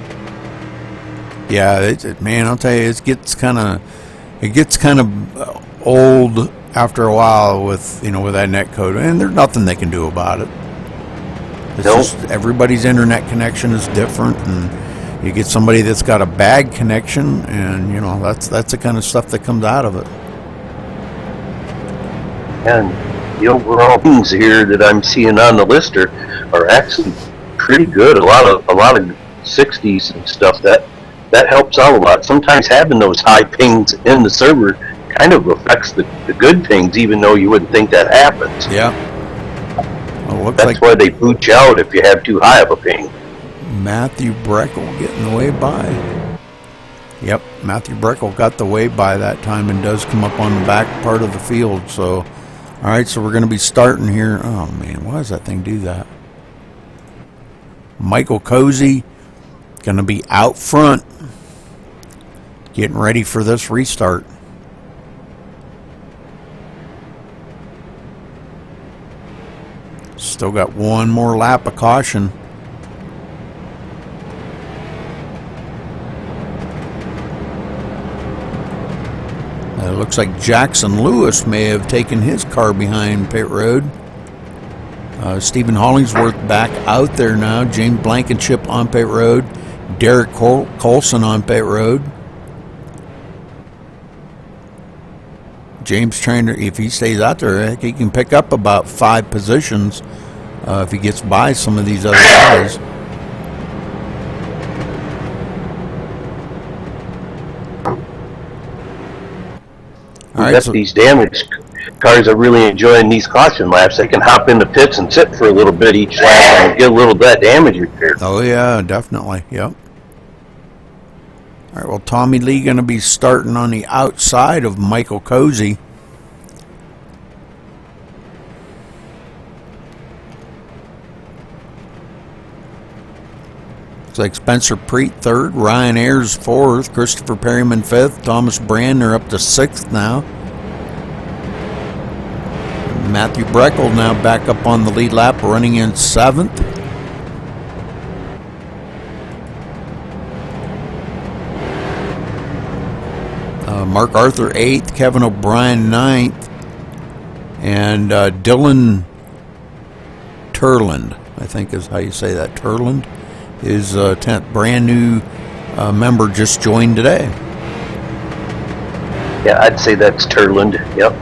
Yeah, man, I'll tell you, it gets kind of old after a while with that net code, and there's nothing they can do about it. It's just everybody's internet connection is different, and you get somebody that's got a bad connection, and that's the kind of stuff that comes out of it. And the overall things here that I'm seeing on the lister are actually pretty good. A lot of 60s and stuff that helps out a lot. Sometimes having those high pings in the server kind of affects the good pings, even though you wouldn't think that happens. Yeah. Well, that's why they boot you out if you have too high of a ping. Matthew Breckel getting the way by. Yep, Matthew Breckel got the way by that time and does come up on the back part of the field. So, all right, so we're going to be starting here. Oh, man, why does that thing do that? Michael Cozy going to be out front, getting ready for this restart. Still got one more lap of caution. Looks like Jackson Lewis may have taken his car behind pit road. Stephen Hollingsworth back out there now. James Blankenship on pit road. Derek Colson on pit road. James Trainer, if he stays out there, he can pick up about 5 positions if he gets by some of these other guys. All right, so these damaged cars are really enjoying these caution laps. They can hop in the pits and sit for a little bit each lap and get a little bit of damage repaired. Oh yeah, definitely. Yep. All right. Well, Tommy Lee going to be starting on the outside of Michael Cozy. Looks like Spencer Preet third, Ryan Ayers fourth, Christopher Perryman fifth, Thomas Brandner up to sixth now. Matthew Breckel now back up on the lead lap, running in seventh. Mark Arthur 8th, Kevin O'Brien 9th, and Dylan Turland, I think is how you say that, Turland, is 10th. Brand new member just joined today. Yeah, I'd say that's Turland, yep.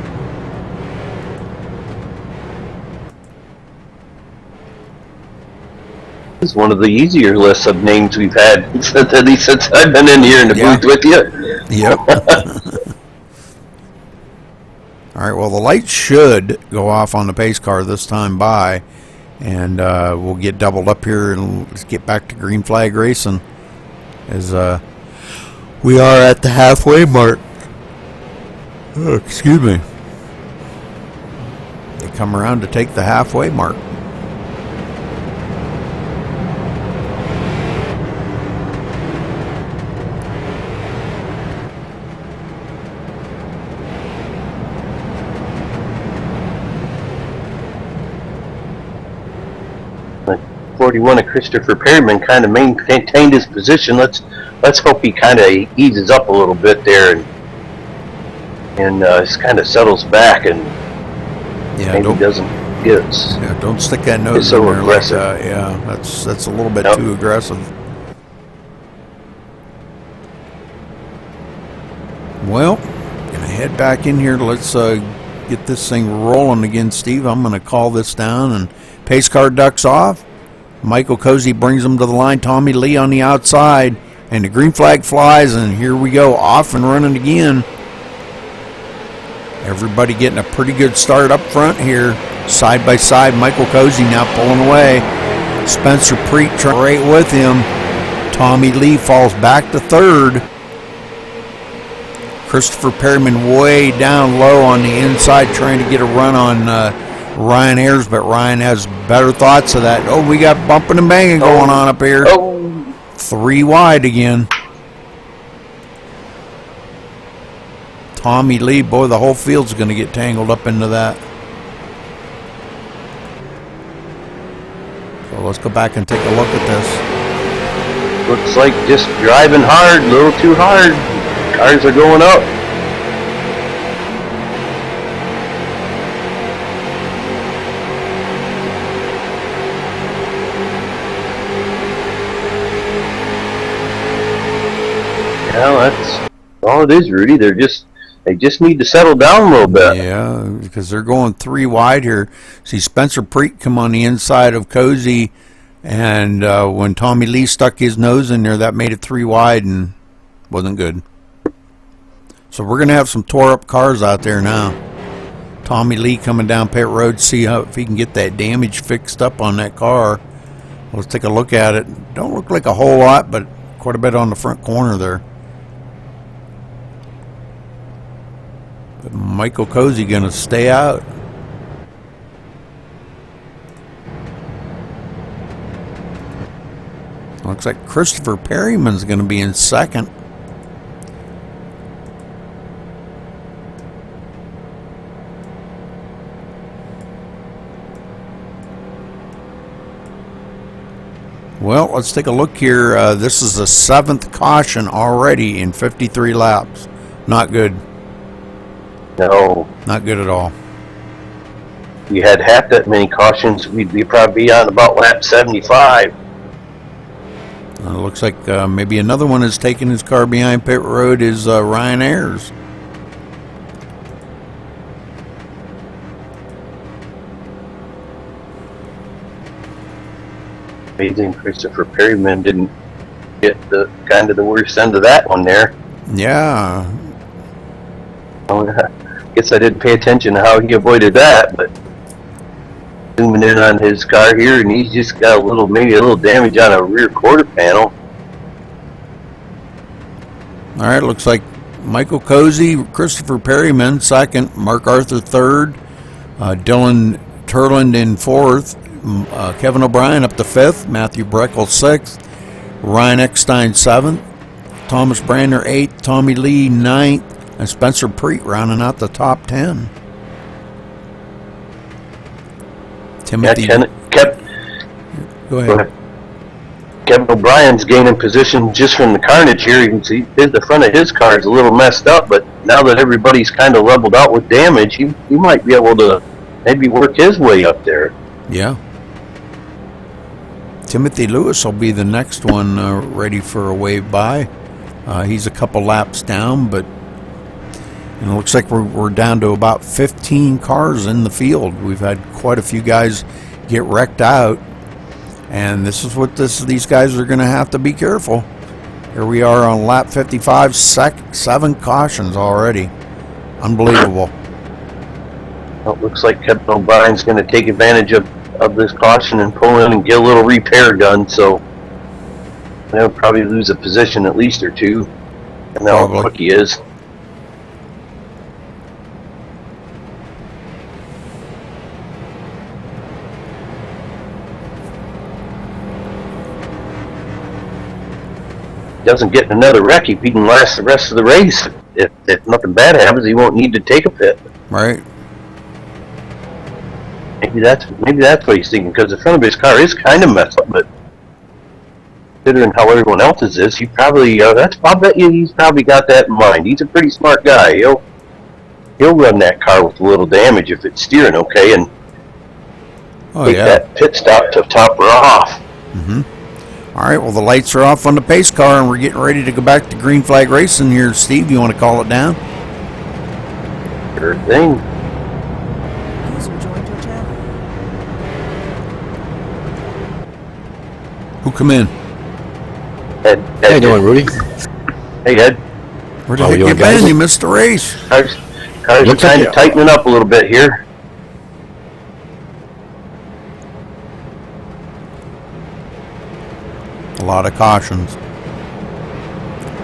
It's one of the easier lists of names we've had at least since I've been in here in the booth with you. Yep. All right, well, the lights should go off on the pace car this time by, and we'll get doubled up here and let's get back to green flag racing as we are at the halfway mark. Oh, excuse me. They come around to take the halfway mark. But 41 of Christopher Perryman kind of maintained his position. Let's hope he kind of eases up a little bit there and just kind of settles back and maybe doesn't get us. Yeah, don't stick that nose so in there aggressive. like that. Yeah, that's a little bit too aggressive. Well, gonna head back in here. Let's get this thing rolling again, Steve. I'm gonna call this down, and pace car ducks off. Michael Cozy brings them to the line. Tommy Lee on the outside, and the green flag flies, and here we go, off and running again. Everybody getting a pretty good start up front here, side by side. Michael Cozy now pulling away. Spencer Preet right with him. Tommy Lee falls back to third. Christopher Perryman way down low on the inside, trying to get a run on Ryan Ayers, but Ryan has better thoughts of that. Oh, we got bumping and banging going on up here. 3 wide again. Tommy Lee, boy, the whole field's going to get tangled up into that. So let's go back and take a look at this. Looks like just driving hard, a little too hard. Cars are going up. Yeah, that's all it is, Rudy. They just need to settle down a little bit. Yeah, because they're going 3 wide here. See Spencer Preet come on the inside of Cozy, and when Tommy Lee stuck his nose in there, that made it 3 wide and wasn't good. So we're going to have some tore up cars out there now. Tommy Lee coming down pit road, see if he can get that damage fixed up on that car. Let's take a look at it. Don't look like a whole lot, but quite a bit on the front corner there. But Michael Cozy going to stay out. Looks like Christopher Perryman's going to be in second. Well, let's take a look here. This is the 7th caution already in 53 laps. Not good. No. Not good at all. If we had half that many cautions, we'd probably be on about lap 75. Looks like maybe another one is taking his car behind pit road is Ryan Ayers. Amazing Christopher Perryman didn't get the kind of the worst end of that one there. Yeah. Oh, I guess I didn't pay attention to how he avoided that, but zooming in on his car here, and he's just got maybe a little damage on a rear quarter panel. All right, looks like Michael Cozy, Christopher Perryman second, Mark Arthur third, Dylan Turland in fourth, Kevin O'Brien up to fifth, Matthew Breckel sixth, Ryan Eckstein seventh, Thomas Brander eighth, Tommy Lee ninth, and Spencer Preet rounding out the top 10. Timothy. Yeah, Go ahead. Kevin O'Brien's gaining position just from the carnage here. You can see the front of his car is a little messed up, but now that everybody's kind of leveled out with damage, he might be able to maybe work his way up there. Yeah. Timothy Lewis will be the next one ready for a wave by. He's a couple laps down, but it looks like we're down to about 15 cars in the field. We've had quite a few guys get wrecked out, and this is what these guys are going to have to be careful. Here we are on lap 55, 7 cautions already. Unbelievable. Well, it looks like Kevin O'Brien's going to take advantage of this caution and pull in and get a little repair done, so they'll probably lose a position at least or two, and how quick he is. Doesn't get another wreck, he can last the rest of the race. If nothing bad happens, he won't need to take a pit. Right. Maybe that's what he's thinking, because the front of his car is kind of messed up, but considering how everyone else's is, he probably I bet you he's probably got that in mind. He's a pretty smart guy. He'll run that car with a little damage if it's steering okay, and take that pit stop to top her off. Mm-hmm. All right, well, the lights are off on the pace car, and we're getting ready to go back to green flag racing here. Steve, you want to call it down? Sure thing. User joined your channel. Who come in? Ed, How you doing, Rudy? Hey, Ed. Where the heck you been? You missed the race. Cars are kind of tightening up a little bit here. A lot of cautions.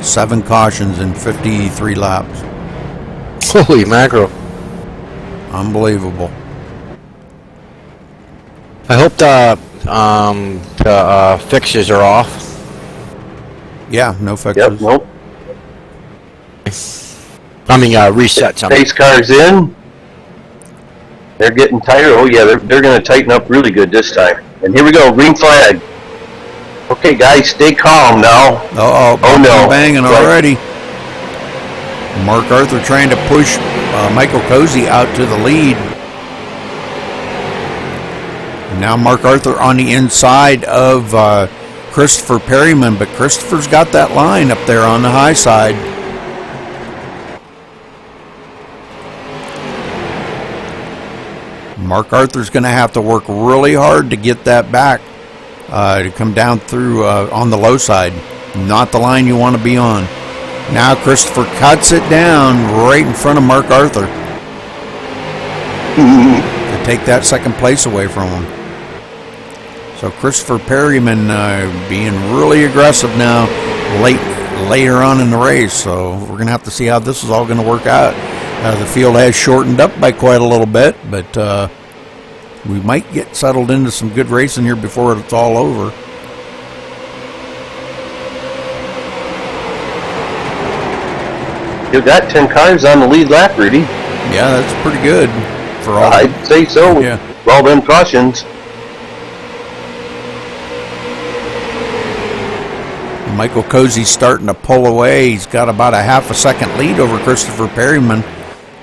7 cautions in 53 laps. Holy mackerel. Unbelievable. I hope the fixtures are off. Yeah, no fixes. Yep, nope. I mean, resets. Pace cars in. They're getting tighter. Oh yeah, they're going to tighten up really good this time. And here we go, green flag. Okay, guys, stay calm now. Oh no! Banging already. Mark Arthur trying to push Michael Cozy out to the lead. And now Mark Arthur on the inside of Christopher Perryman, but Christopher's got that line up there on the high side. Mark Arthur's going to have to work really hard to get that back, to come down through on the low side. Not the line you want to be on. Now Christopher cuts it down right in front of Mark Arthur to take that second place away from him. So Christopher Perryman being really aggressive now later on in the race. So we're going to have to see how this is all going to work out. The field has shortened up by quite a little bit, but we might get settled into some good racing here before it's all over. You got 10 cars on the lead lap, Rudy. Yeah, that's pretty good for all. I'd say so. Yeah. With all them cautions. Michael Cozy's starting to pull away. He's got about a half a second lead over Christopher Perryman.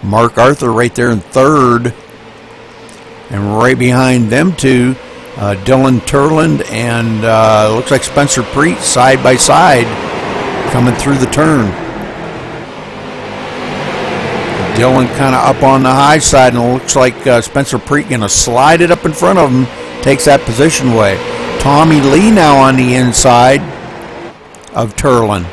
Mark Arthur right there in third. And right behind them two, Dylan Turland and looks like Spencer Preet side by side coming through the turn. Dylan kind of up on the high side, and it looks like Spencer Preet going to slide it up in front of him, takes that position away. Tommy Lee now on the inside of Turlin.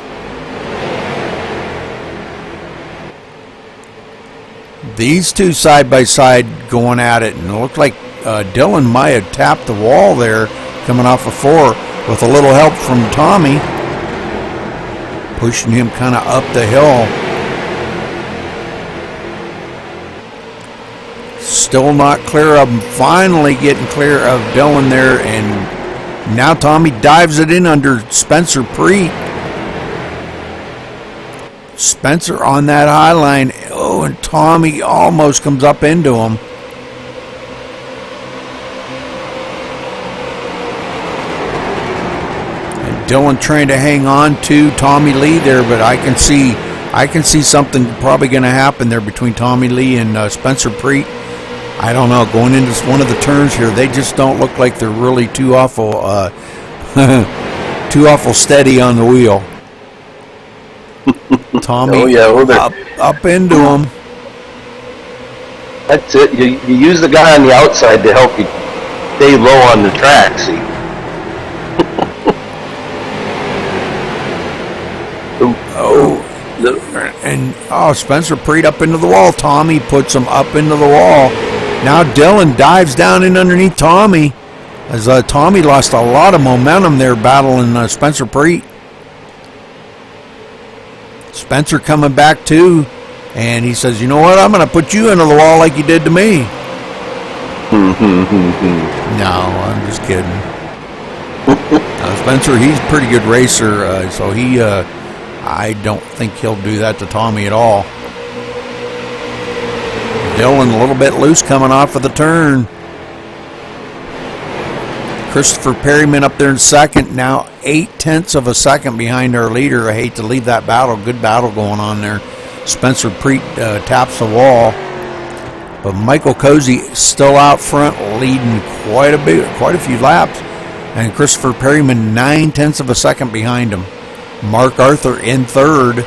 These two side by side going at it, and it looked like Dylan might have tapped the wall there coming off of 4 with a little help from Tommy, pushing him kind of up the hill. Still not clear of him. Finally getting clear of Dylan there, and now Tommy dives it in under Spencer Preet. Spencer on that high line. Oh, and Tommy almost comes up into him. And Dylan trying to hang on to Tommy Lee there, but I can see something probably going to happen there between Tommy Lee and Spencer Preet. I don't know. Going into one of the turns here, they just don't look like they're really too awful, too awful steady on the wheel. Tommy up into him. That's it. You use the guy on the outside to help you stay low on the track, see? Spencer Preet up into the wall. Tommy puts him up into the wall. Now Dylan dives down in underneath Tommy, as Tommy lost a lot of momentum there battling Spencer Preet. Spencer coming back too, and he says, you know what, I'm going to put you into the wall like you did to me. No, I'm just kidding. Spencer, he's a pretty good racer, so I don't think he'll do that to Tommy at all. Dylan a little bit loose coming off of the turn. Christopher Perryman up there in second, now 0.8 of a second behind our leader. I hate to leave that battle. Good battle going on there. Spencer Preet taps the wall, but Michael Cozy still out front, leading quite a few laps, and Christopher Perryman 0.9 of a second behind him. Mark Arthur in third,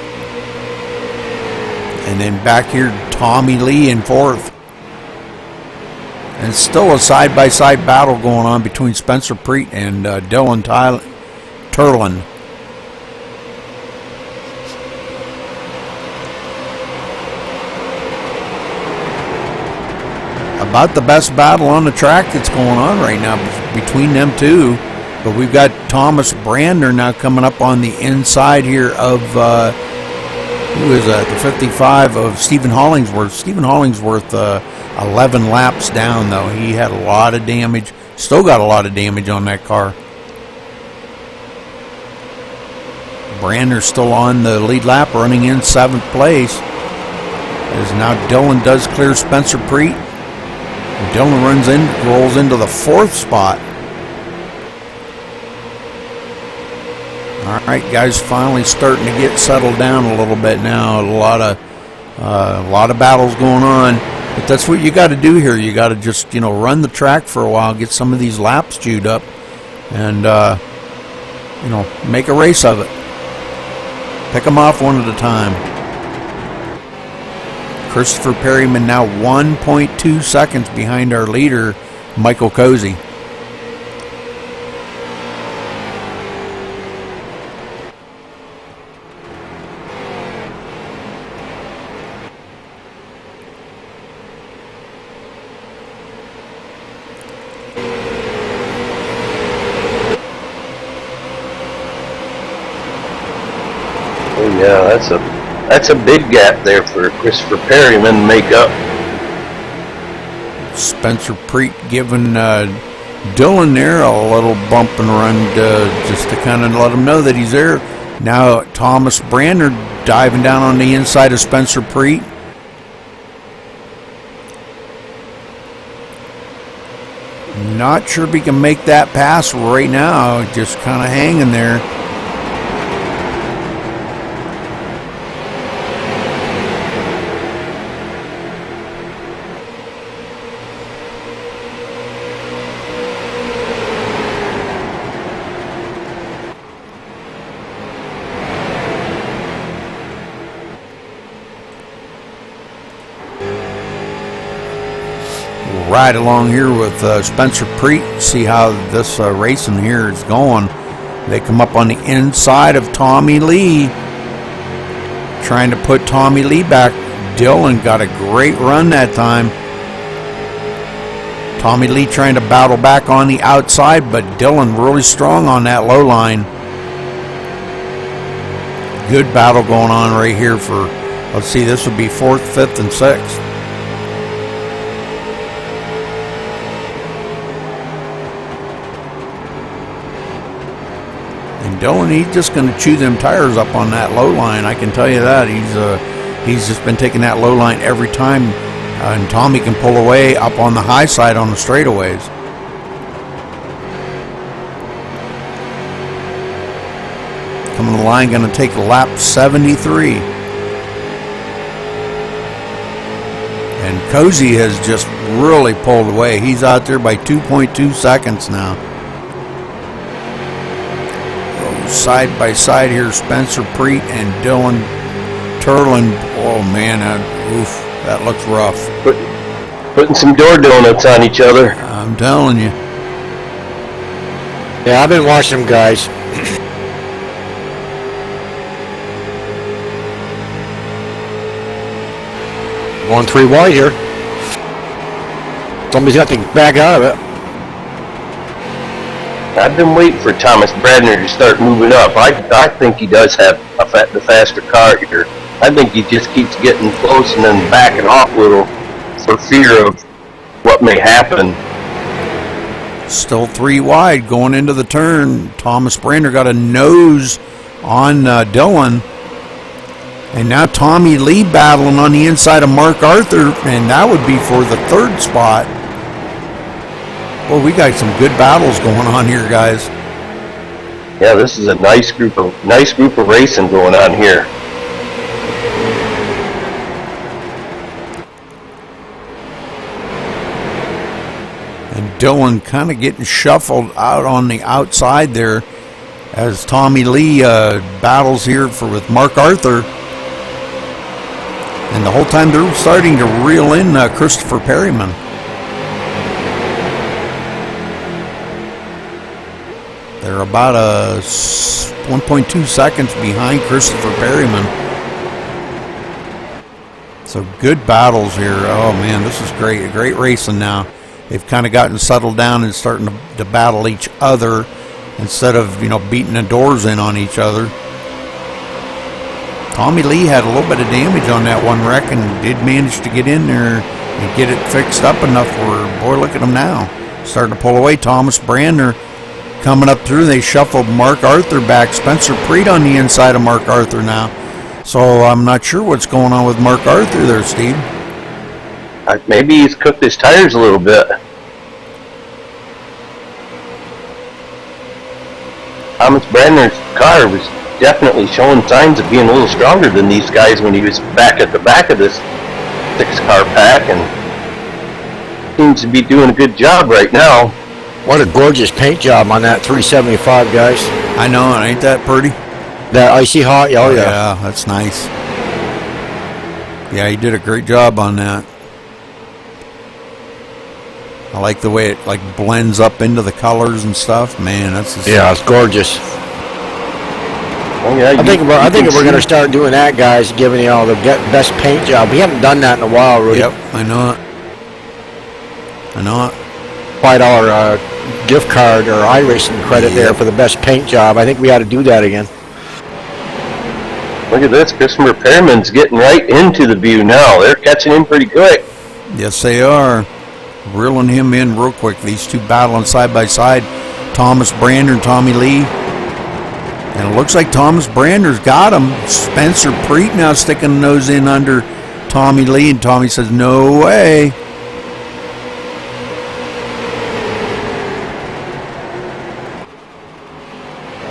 and then back here Tommy Lee in fourth. And still a side-by-side battle going on between Spencer Preet and Dylan Turlin. About the best battle on the track that's going on right now between them two. But we've got Thomas Brander now coming up on the inside here of, who is that? The 55 of Stephen Hollingsworth. Stephen Hollingsworth, 11 laps down, though. He had a lot of damage. Still got a lot of damage on that car. Brander's still on the lead lap, running in 7th place. As now Dylan does clear Spencer Preet. And Dylan rolls into the 4th spot. All right, guys, finally starting to get settled down a little bit now. A lot of battles going on. But that's what you got to do here. You got to just, run the track for a while, get some of these laps chewed up, and, make a race of it. Pick them off one at a time. Christopher Perryman now 1.2 seconds behind our leader, Michael Cozy. Yeah, that's a big gap there for Christopher Perryman to make up. Spencer Preet giving Dylan there a little bump and run just to kind of let him know that he's there. Now Thomas Brander diving down on the inside of Spencer Preet. Not sure if he can make that pass right now. Just kind of hanging there. ride along here with Spencer Preet, see how this racing here is going. They come up on the inside of Tommy Lee, trying to put Tommy Lee back. Dylan got a great run that time. Tommy Lee trying to battle back on the outside, but Dylan really strong on that low line. Good battle going on right here for, let's see, this would be 4th, 5th, and 6th. And Dylan, he's just going to chew them tires up on that low line. I can tell you that. He's just been taking that low line every time, and Tommy can pull away up on the high side on the straightaways. Coming to the line, going to take lap 73. And Cozy has just really pulled away. He's out there by 2.2 seconds now. Side by side here, Spencer Preet and Dylan Turlin. Oh man, that looks rough. Putting some door donuts on each other. I'm telling you. Yeah, I've been watching them guys. Going 3 wide here. Somebody's got to back out of it. I've been waiting for Thomas Bradner to start moving up. I think he does have the faster car here. I think he just keeps getting close and then backing off a little for fear of what may happen. Still 3 wide going into the turn. Thomas Bradner got a nose on Dylan. And now Tommy Lee battling on the inside of Mark Arthur, and that would be for the 3rd spot. Well, we got some good battles going on here, guys. Yeah, this is a nice group of racing going on here. And Dylan kind of getting shuffled out on the outside there as Tommy Lee battles here with Mark Arthur. And the whole time they're starting to reel in Christopher Perryman. They're about 1.2 seconds behind Christopher Perryman. So good battles here. Oh man, this is great. Great racing now. They've kind of gotten settled down and starting to battle each other instead of, beating the doors in on each other. Tommy Lee had a little bit of damage on that one wreck and did manage to get in there and get it fixed up enough where, boy, look at him now. Starting to pull away. Thomas Bradner coming up through. They shuffled Mark Arthur back. Spencer Preet on the inside of Mark Arthur now. So I'm not sure what's going on with Mark Arthur there, Steve. Maybe he's cooked his tires a little bit. Thomas Bradner's car was definitely showing signs of being a little stronger than these guys when he was back at the back of this 6-car pack, and seems to be doing a good job right now. What a gorgeous paint job on that 375, guys. I know, ain't that pretty? That icy hot, oh yeah. Yeah, that's nice. Yeah, he did a great job on that. I like the way it blends up into the colors and stuff. Man, that's just it's gorgeous. Oh, yeah, I think we're going to start doing that, guys, giving you all the best paint job. We haven't done that in a while, really. Yep, I know it. $5 gift card or iRacing credit there for the best paint job. I think we ought to do that again. Look at this. Christopher Perriman's getting right into the view now. They're catching him pretty quick. Yes, they are. Reeling him in real quick. These two battling side by side. Thomas Bradner and Tommy Lee. And it looks like Thomas Bradner's got him. Spencer Preet now sticking the nose in under Tommy Lee. And Tommy says, no way.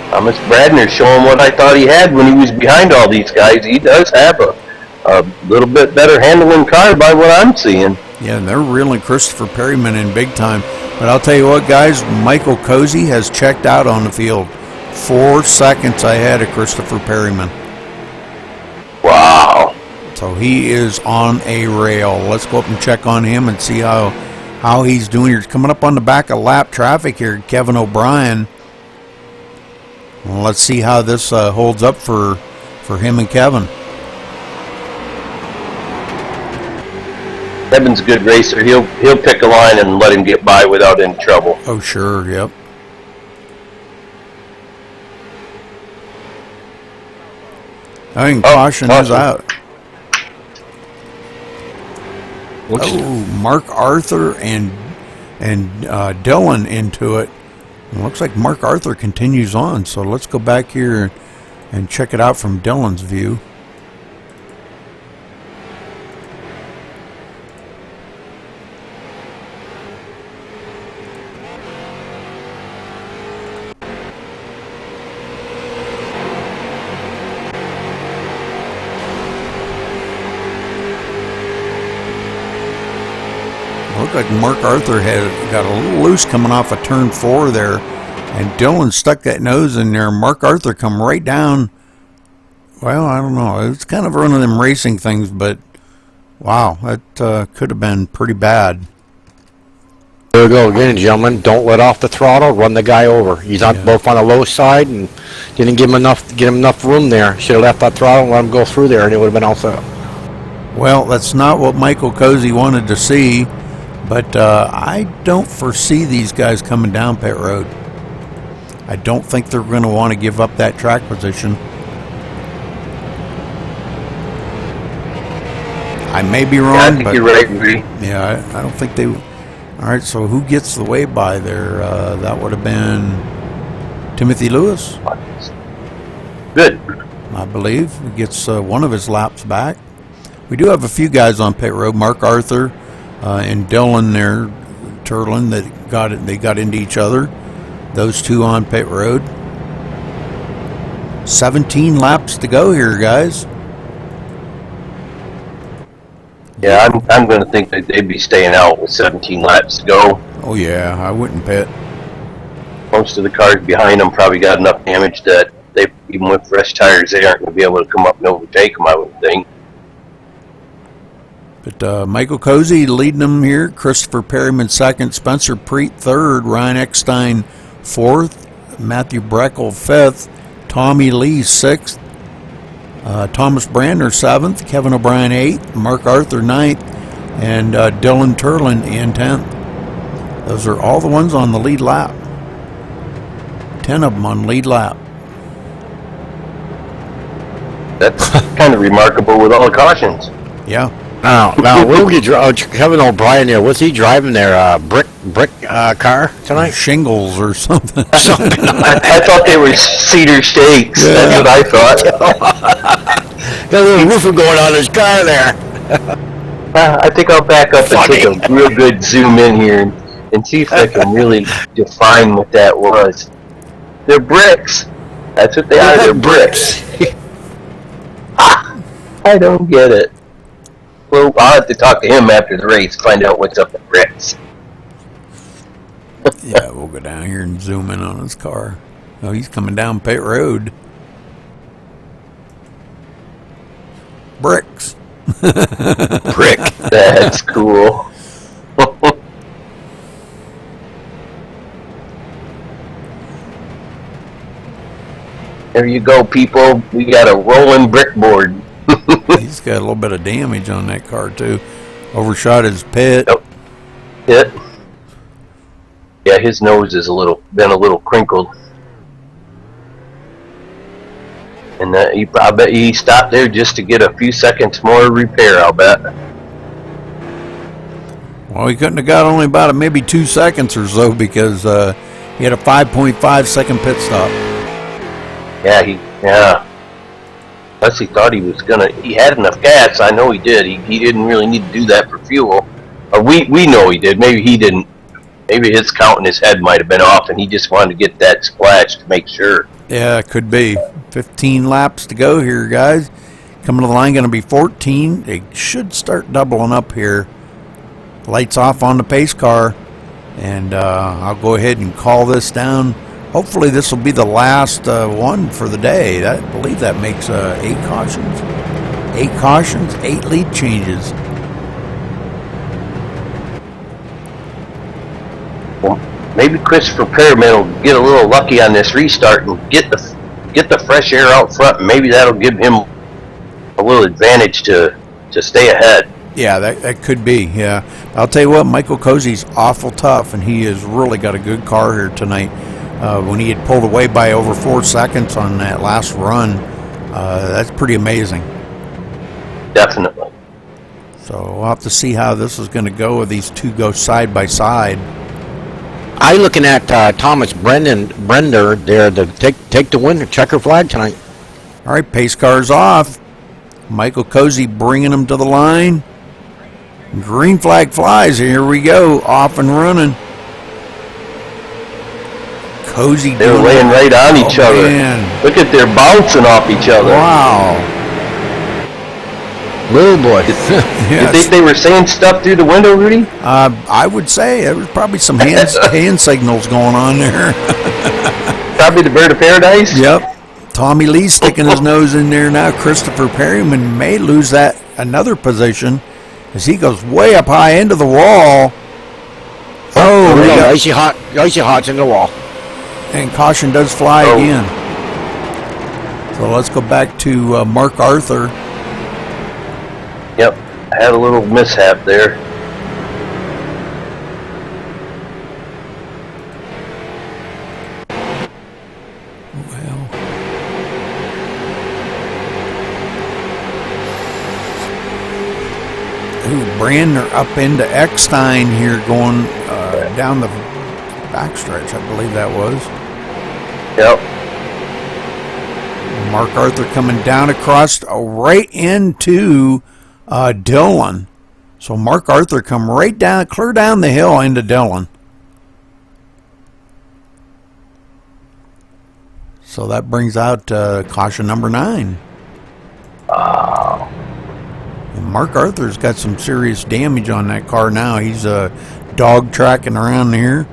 Thomas Bradner showing what I thought he had when he was behind all these guys. He does have a little bit better handling car by what I'm seeing. Yeah, and they're reeling Christopher Perryman in big time. But I'll tell you what, guys, Michael Cozy has checked out on the field. 4 seconds ahead of Christopher Perryman. Wow. So he is on a rail. Let's go up and check on him and see how how he's doing. He's coming up on the back of lap traffic here, Kevin O'Brien. Well, let's see how this holds up for him and Kevin. Kevin's a good racer. He'll pick a line and let him get by without any trouble. Oh, sure, yep. I think caution is out. Oh, Mark Arthur and Dylan into it. It looks like Mark Arthur continues on, so let's go back here and check it out from Dylan's view. Looked like Mark Arthur had got a little loose coming off of turn 4 there, and Dylan stuck that nose in there. Mark Arthur come right down. Well, I don't know. It's kind of one of them racing things, but wow, that could have been pretty bad. There we go again, gentlemen. Don't let off the throttle. Run the guy over. He's on both on the low side, and didn't get him enough room there. Should have left that throttle and let him go through there, and it would have been all set. Well, that's not what Michael Cozy wanted to see. But I don't foresee these guys coming down pit road. I don't think they're going to want to give up that track position. I may be wrong. Yeah, I think you're right, Rudy. Yeah, I don't think they... All right, so who gets the way by there? That would have been Timothy Lewis. Good. I believe. He gets one of his laps back. We do have a few guys on pit road. Mark Arthur and Dylan there, Turlin, that got it. They got into each other. Those two on pit road. 17 laps to go here, guys. Yeah, I'm going to think that they'd be staying out with 17 laps to go. Oh yeah, I wouldn't pit. Most of the cars behind them probably got enough damage that they, even with fresh tires, they aren't going to be able to come up and overtake them, I would think. But Michael Cozy leading them here. Christopher Perryman second. Spencer Preet third. Ryan Eckstein fourth. Matthew Breckel fifth. Tommy Lee sixth. Thomas Brander seventh. Kevin O'Brien eighth. Mark Arthur ninth. And Dylan Turlin in 10th. Those are all the ones on the lead lap. 10 of them on lead lap. That's kind of remarkable with all the cautions. Yeah. Now, we'll get Kevin O'Brien there. What's he driving there? Brick car tonight? Shingles or something. I thought they were cedar stakes. Yeah. That's what I thought. Got a little roofing going on his car there. I think I'll back up and take a real good zoom in here and see if I can really define what that was. They're bricks. That's what they are. They're bricks. I don't get it. Well, I'll have to talk to him after the race, find out what's up with bricks. Yeah, we'll go down here and zoom in on his car. Oh, he's coming down pit road. Bricks. Brick. That's cool. There you go, people. We got a rolling brick board. He's got a little bit of damage on that car too. Overshot his pit. Yep. Pit. Yeah, his nose is been a little crinkled. And I bet he stopped there just to get a few seconds more repair, I'll bet. Well, he couldn't have got only about maybe 2 seconds or so because he had a 5.5 second pit stop. Yeah. Unless he thought he had enough gas. I know he did. He didn't really need to do that for fuel. Or we know he did. Maybe he didn't. Maybe his count in his head might have been off and he just wanted to get that splash to make sure. Yeah, it could be. 15 laps to go here, guys. Coming to the line, going to be 14. They should start doubling up here. Lights off on the pace car. And I'll go ahead and call this down. Hopefully this will be the last one for the day. I believe that makes 8 cautions. 8 cautions, 8 lead changes. Well, maybe Christopher Perriman will get a little lucky on this restart and get the fresh air out front, and maybe that'll give him a little advantage to stay ahead. Yeah, that could be. Yeah, I'll tell you what, Michael Cozy's awful tough, and he has really got a good car here tonight. When he had pulled away by over 4 seconds on that last run, that's pretty amazing. Definitely. So we'll have to see how this is going to go if these two go side by side. I looking at Thomas Brender there to take the win, checker flag tonight. All right, pace car's off. Michael Cozy bringing him to the line. Green flag flies. Here we go, off and running. Cozy. They're laying right on each other. Man. Look at they're bouncing off each other. Wow. Little boy. You think they were saying stuff through the window, Rudy? I would say there was probably some hand signals going on there. Probably the bird of paradise? Yep. Tommy Lee sticking his nose in there now. Christopher Perryman may lose that another position as he goes way up high into the wall. Oh, there we go. Icy hot's in the wall. And caution does fly again. So let's go back to Mark Arthur. Yep, I had a little mishap there. Well, Brandner up into Eckstein here, going down the backstretch, I believe that was. Yep. Mark Arthur coming down across right into Dillon. So Mark Arthur come right down, clear down the hill into Dillon. So that brings out caution number 9. And Mark Arthur's got some serious damage on that car now. He's dog tracking around here.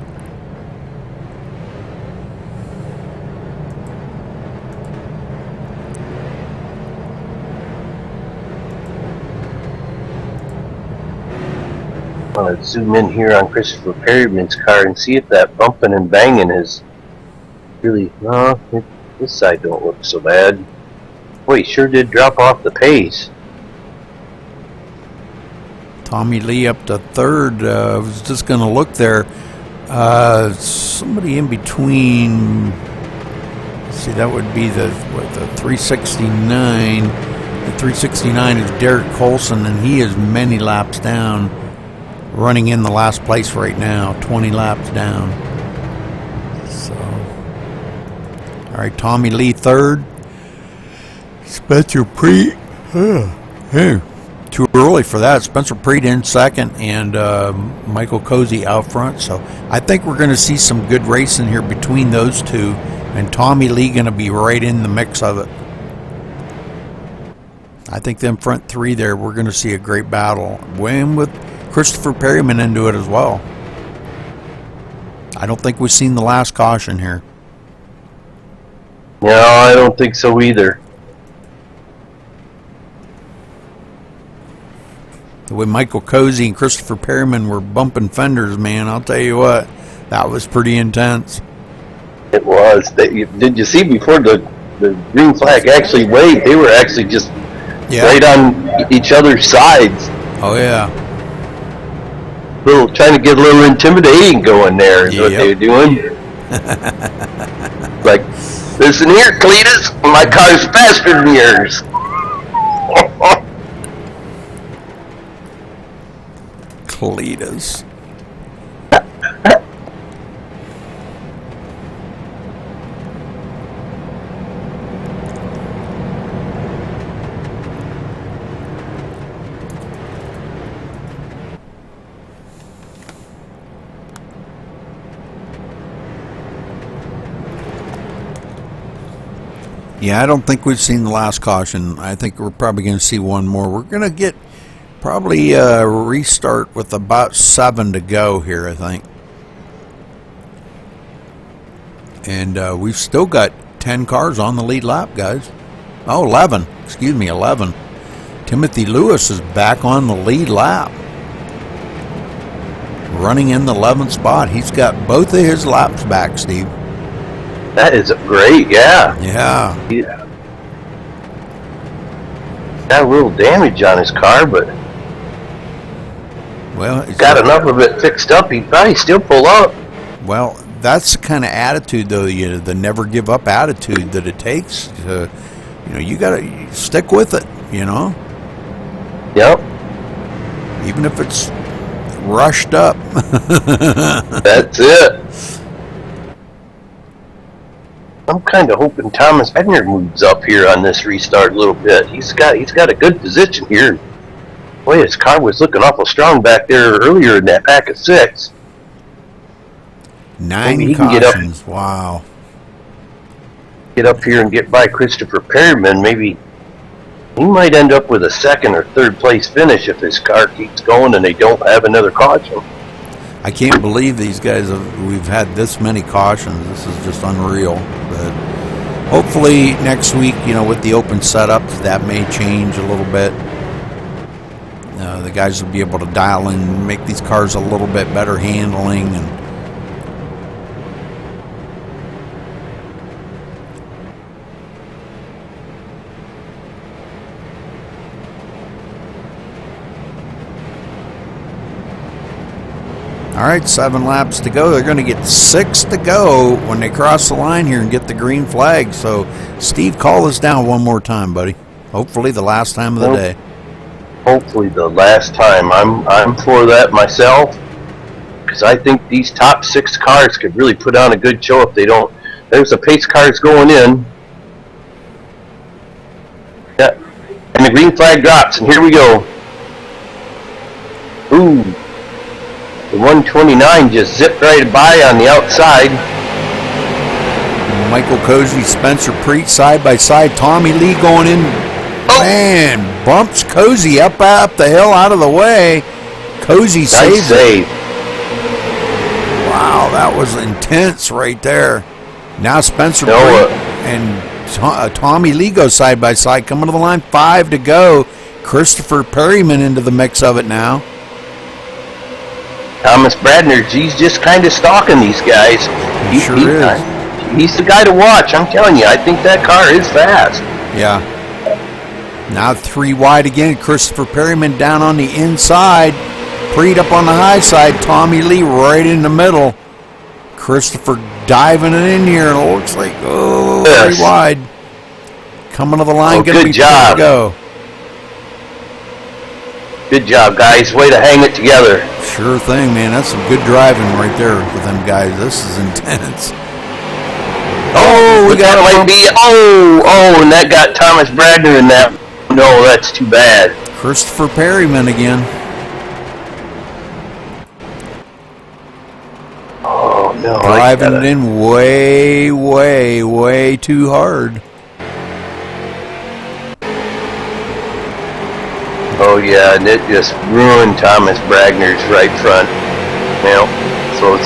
I'm going to zoom in here on Christopher Perryman's car and see if that bumping and banging is really... No, this side don't look so bad. Boy, he sure did drop off the pace. Tommy Lee up to 3rd. I was just going to look there. Somebody in between... Let's see, that would be the 369. The 369 is Derek Colson, and he is many laps down. Running in the last place right now, 20 laps down. So, all right, Tommy Lee 3rd. Spencer Preet. Hey, too early for that. Spencer Preet in 2nd, and Michael Cozy out front. So I think we're going to see some good racing here between those two, and Tommy Lee going to be right in the mix of it. I think them front 3 there, we're going to see a great battle. Win with Christopher Perryman into it as well. I don't think we've seen the last caution here. No, I don't think so either. The way Michael Cozy and Christopher Perryman were bumping fenders, man, I'll tell you what, that was pretty intense. It was. Did you see before the green flag actually waved, they were actually just right on each other's sides. Oh, yeah. Trying to get a little intimidating going there is what they were doing. Like, listen here, Cletus, my car's faster than yours. Cletus. Yeah, I don't think we've seen the last caution. I think we're probably going to see one more. We're going to get probably a restart with about 7 to go here, I think. And we've still got 10 cars on the lead lap, guys. Oh, 11. Excuse me, 11. Timothy Lewis is back on the lead lap. running in the 11th spot. He's got both of his laps back, Steve. That is great, yeah. Yeah. He got a little damage on his car, but Well, got enough of it fixed up, he'd probably still pull up. Well, that's the kind of attitude, though, the never give up attitude that it takes. You got to stick with it, Yep. even if it's rushed up. That's it. I'm kind of hoping Thomas Wagner moves up here on this restart a little bit. He's got a good position here. Boy, his car was looking awful strong back there earlier in that pack of 6. 9 Maybe he can get up. cautions. Wow. Get up here and get by Christopher Perryman. Maybe he might end up with a 2nd or 3rd place finish if his car keeps going and they don't have another caution. I can't believe these guys we've had this many cautions. This is just unreal. But hopefully next week, with the open setups, that may change a little bit. The guys will be able to dial in and make these cars a little bit better handling. And all right, 7 laps to go. They're going to get 6 to go when they cross the line here and get the green flag. So, Steve, call us down one more time, buddy. Hopefully the last time of the day. Hopefully the last time. I'm for that myself, because I think these top 6 cars could really put on a good show if they don't. There's the pace cars going in. Yeah. And the green flag drops, and here we go. Ooh. The 129 just zipped right by on the outside. Michael Cozy, Spencer Preet, side by side. Tommy Lee going in. Oh. Man, bumps Cozy up the hill out of the way. Cozy saves Nice save. Wow, that was intense right there. Now Spencer Preet and Tommy Lee go side by side, coming to the line. 5 to go. Christopher Perryman into the mix of it now. Thomas Bradner, he's just kind of stalking these guys. He sure is. He's the guy to watch, I'm telling you. I think that car is fast. Yeah. Now 3 wide again. Christopher Perryman down on the inside. Preet up on the high side. Tommy Lee right in the middle. Christopher diving it in here. It looks like, Yes. 3 wide. Coming to the line. Gonna Good be job. To go. Good job, guys. Way to hang it together. Sure thing, man. That's some good driving right there with them guys. This is intense. Oh, we got might be. And that got Thomas Bradner in that. No, that's too bad. Christopher Perryman again. Oh no! Driving it in way, way, way too hard. Oh yeah, and it just ruined Thomas Bradner's right front.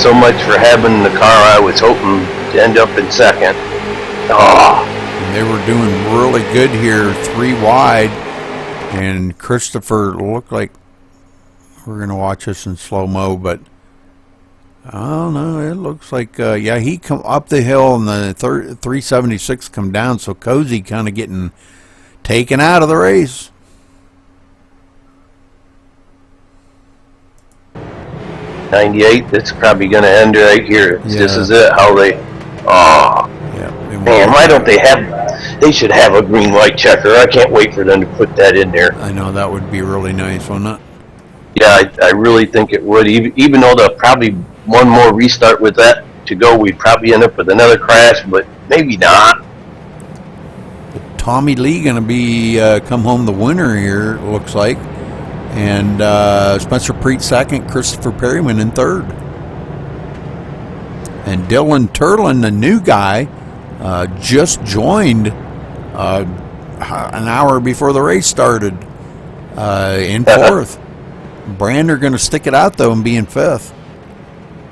So much for having the car I was hoping to end up in 2nd. They were doing really good here, 3 wide, and Christopher looked like we're going to watch this in slow-mo, but I don't know, it looks like, he come up the hill and the 376 come down, so Cozy kind of getting taken out of the race. 98. That's probably going to end right here. Yeah. This is it. How they? Man, why don't they have? They should have a green-white checker. I can't wait for them to put that in there. I know, that would be really nice, wouldn't it? Yeah, I really think it would. Even though they'll probably one more restart with that to go, we'd probably end up with another crash, but maybe not. Tommy Lee going to be come home the winner here, it looks like. And Spencer Preet 2nd, Christopher Perryman in 3rd. And Dylan Turlin, the new guy, just joined an hour before the race started in 4th. Brander going to stick it out, though, and be in 5th.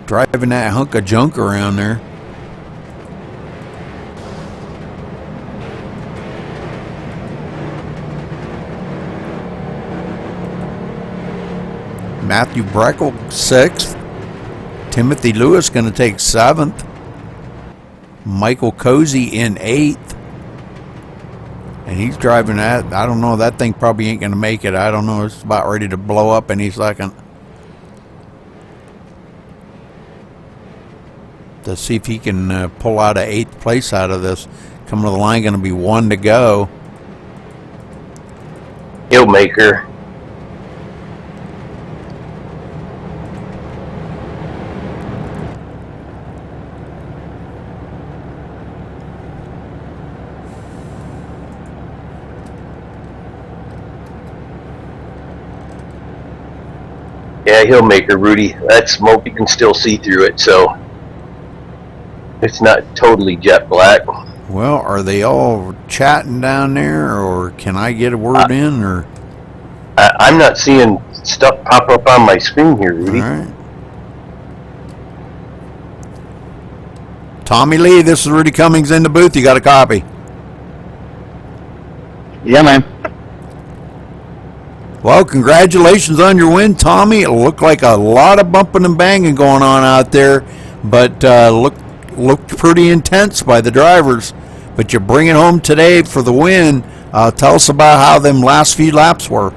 Driving that hunk of junk around there. Matthew Breckel 6th. Timothy Lewis going to take 7th. Michael Cozy in 8th. And he's driving that. I don't know. That thing probably ain't going to make it. I don't know. It's about ready to blow up any second. To see if he can pull out an 8th place out of this. Coming to the line, going to be 1 to go. He'll make her. Yeah, he'll make her, Rudy. That smoke, you can still see through it, so it's not totally jet black. Well, are they all chatting down there, or can I get a word in? Or I'm not seeing stuff pop up on my screen here, Rudy. all right. Tommy Lee, this is Rudy Cummings in the booth. You got a copy? Yeah, man. Well, congratulations on your win, Tommy. It looked like a lot of bumping and banging going on out there, but looked pretty intense by the drivers. But you bring it home today for the win. Tell us about how them last few laps were.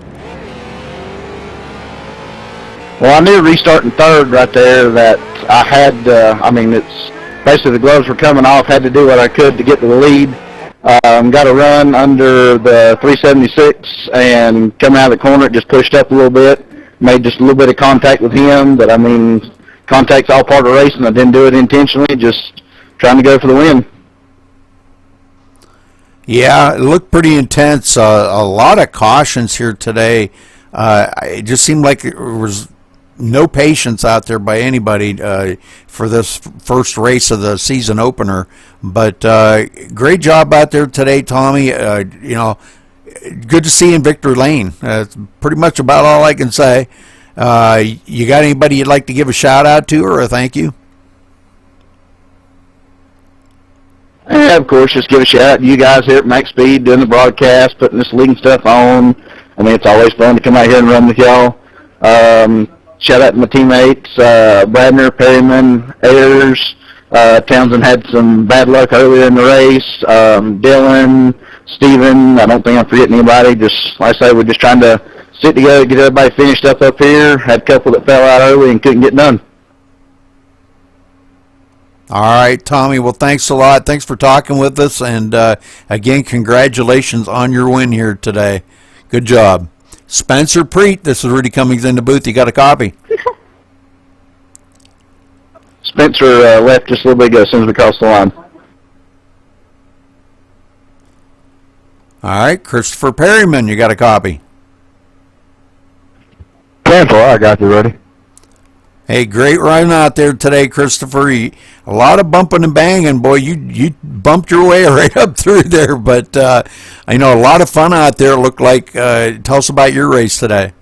Well, I knew restarting third right there that I had, it's basically the gloves were coming off, had to do what I could to get to the lead. Got a run under the 376 and coming out of the corner, it just pushed up a little bit. Made just a little bit of contact with him, but contact's all part of racing. I didn't do it intentionally, just trying to go for the win. Yeah, it looked pretty intense. A lot of cautions here today. It just seemed like there was no patience out there by anybody for this first race of the season opener. But great job out there today, Tommy. Good to see you in victory lane. That's pretty much about all I can say. You got anybody you'd like to give a shout out to or a thank you? Yeah, of course, just give a shout out to you guys here at MaxSpeed doing the broadcast, putting this league and stuff on. It's always fun to come out here and run with y'all. Shout out to my teammates, Bradner, Perryman, Ayers. Townsend had some bad luck earlier in the race. Dylan, Steven, I don't think I'm forgetting anybody. Just, like I say, we're just trying to sit together, get everybody finished up here. Had a couple that fell out early and couldn't get done. All right, Tommy. Well, thanks a lot. Thanks for talking with us. And, again, congratulations on your win here today. Good job. Spencer Preet, this is Rudy Cummings in the booth. You got a copy? Spencer left just a little bit ago as soon as we crossed the line. All right, Christopher Perryman, you got a copy? Cancel, I got you ready. Hey, great riding out there today, Christopher. A lot of bumping and banging, boy. You bumped your way right up through there, but I know a lot of fun out there. It looked like. Tell us about your race today.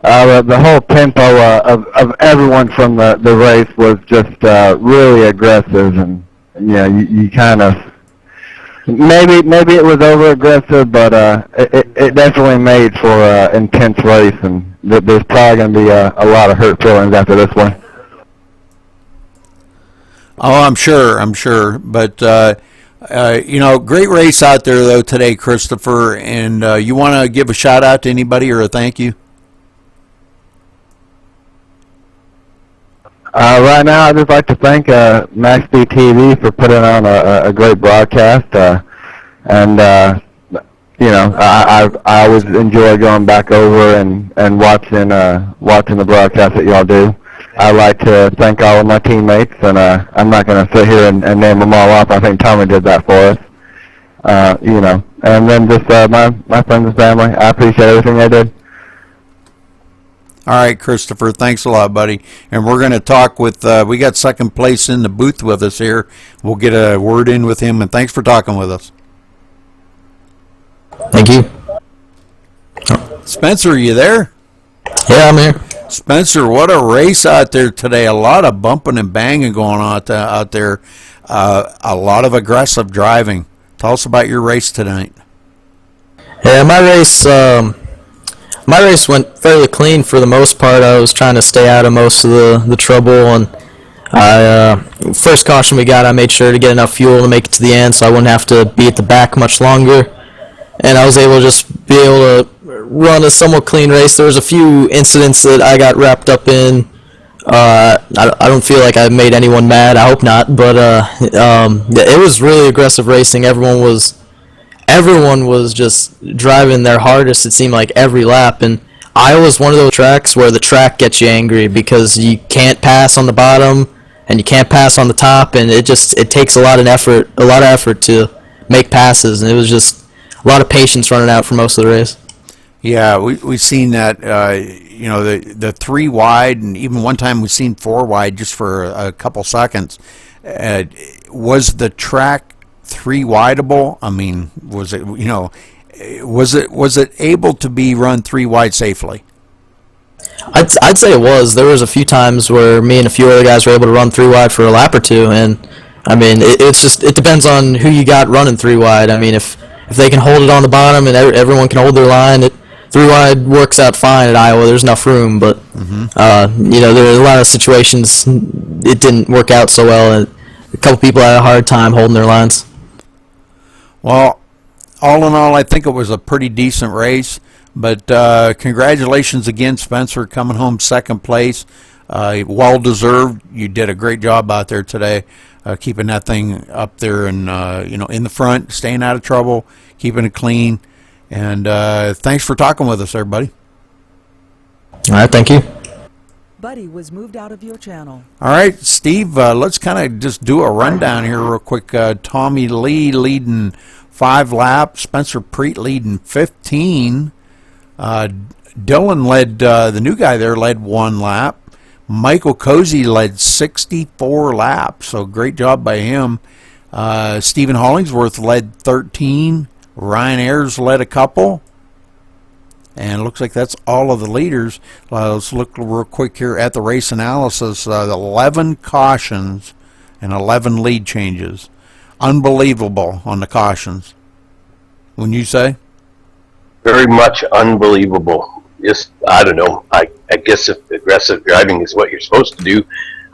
The whole tempo of everyone from the race was just really aggressive, and you kind of maybe it was over aggressive, but it definitely made for an intense race, and there's probably going to be a lot of hurt feelings after this one. Oh, I'm sure. But great race out there though today, Christopher. And you want to give a shout out to anybody or a thank you? Right now, I'd just like to thank MaxSpeedTV for putting on a great broadcast, I always enjoy going back over and watching the broadcast that y'all do. I'd like to thank all of my teammates, and I'm not going to sit here and name them all up. I think Tommy did that for us. And then just my friends and family. I appreciate everything they did. All right, Christopher, thanks a lot, buddy. And we're going to talk with, we got second place in the booth with us here. We'll get a word in with him, and thanks for talking with us. Thank you. Spencer, are you there? Yeah, I'm here. Spencer, what a race out there today. A lot of bumping and banging going on out there. A lot of aggressive driving. Tell us about your race tonight. Yeah, my race, my race went fairly clean for the most part. I was trying to stay out of most of the trouble, and first caution we got, I made sure to get enough fuel to make it to the end so I wouldn't have to be at the back much longer. And I was able to just be able to run a somewhat clean race. There was a few incidents that I got wrapped up in. I don't feel like I made anyone mad. I hope not. But it was really aggressive racing. Everyone was just driving their hardest, it seemed like, every lap. And Iowa's one of those tracks where the track gets you angry because you can't pass on the bottom and you can't pass on the top, and it takes a lot of effort to make passes, and it was just a lot of patience running out for most of the race. Yeah, we've seen that. The 3 wide, and even one time we've seen 4 wide just for a couple seconds. Was the track 3 wideable? I mean, was it able to be run 3 wide safely? I'd say it was. There was a few times where me and a few other guys were able to run 3 wide for a lap or two, and I mean, it depends on who you got running 3 wide. I mean, if they can hold it on the bottom and everyone can hold their line, 3 wide works out fine at Iowa. There's enough room, but there are a lot of situations it didn't work out so well, and a couple people had a hard time holding their lines. Well, all in all, I think it was a pretty decent race. But congratulations again, Spencer, coming home second place. Well deserved. You did a great job out there today, keeping that thing up there and in the front, staying out of trouble, keeping it clean. And thanks for talking with us, everybody. All right, thank you. Buddy was moved out of your channel. All right, Steve, let's kind of just do a rundown here real quick. Tommy Lee leading 5 laps, Spencer Preet leading 15. Dylan led, the new guy there led 1 lap. Michael Cozy led 64 laps, so great job by him. Stephen Hollingsworth led 13. Ryan Ayers led a couple. And it looks like that's all of the leaders. Let's look real quick here at the race analysis. 11 cautions and 11 lead changes. Unbelievable on the cautions. Wouldn't you say? Very much unbelievable. Just, I don't know. I guess if aggressive driving is what you're supposed to do,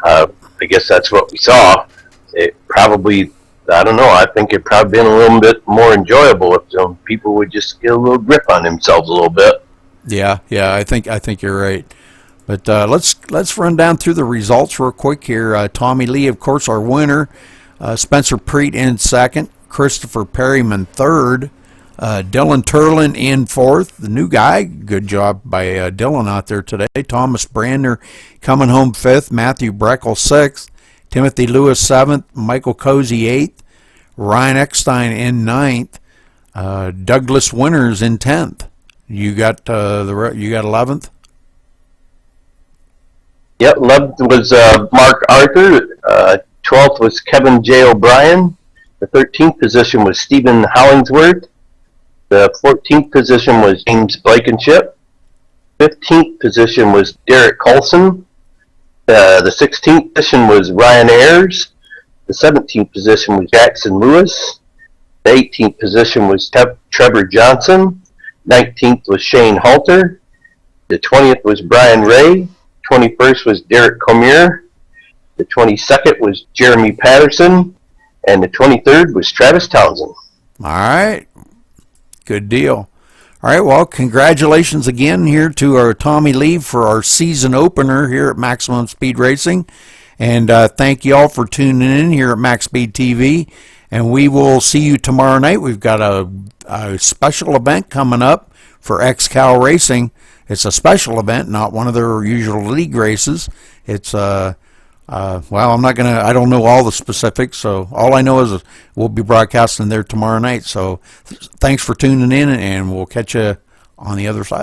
I guess that's what we saw. It probably, I don't know, I think it probably been a little bit more enjoyable if some people would just get a little grip on themselves a little bit. Yeah, I think you're right. But let's run down through the results real quick here. Tommy Lee, of course, our winner. Spencer Preet in second. Christopher Perryman third. Dylan Turlin in fourth, the new guy. Good job by Dylan out there today. Thomas Brander coming home fifth. Matthew Breckel sixth. Timothy Lewis seventh. Michael Cozy eighth. Ryan Eckstein in ninth. Douglas Winters in 10th. You got you got 11th. Yep, 11th was Mark Arthur. 12th was Kevin J. O'Brien. The 13th position was Stephen Hollingsworth. The 14th position was James Blankenship. 15th position was Derek Colson. The 16th position was Ryan Ayers. The 17th position was Jackson Lewis. The 18th position was Trevor Johnson. 19th was Shane Halter. The 20th was Brian Ray. 21st was Derek Comier. The 22nd was Jeremy Patterson. And the 23rd was Travis Townsend. All right. Good deal. All right, well, congratulations again here to our Tommy Lee for our season opener here at Maximum Speed Racing. And thank you all for tuning in here at MaxSpeedTV. And we will see you tomorrow night. We've got a special event coming up for XCal Racing. It's a special event, not one of their usual league races. It's I don't know all the specifics, so all I know is we'll be broadcasting there tomorrow night. So thanks for tuning in, and we'll catch you on the other side.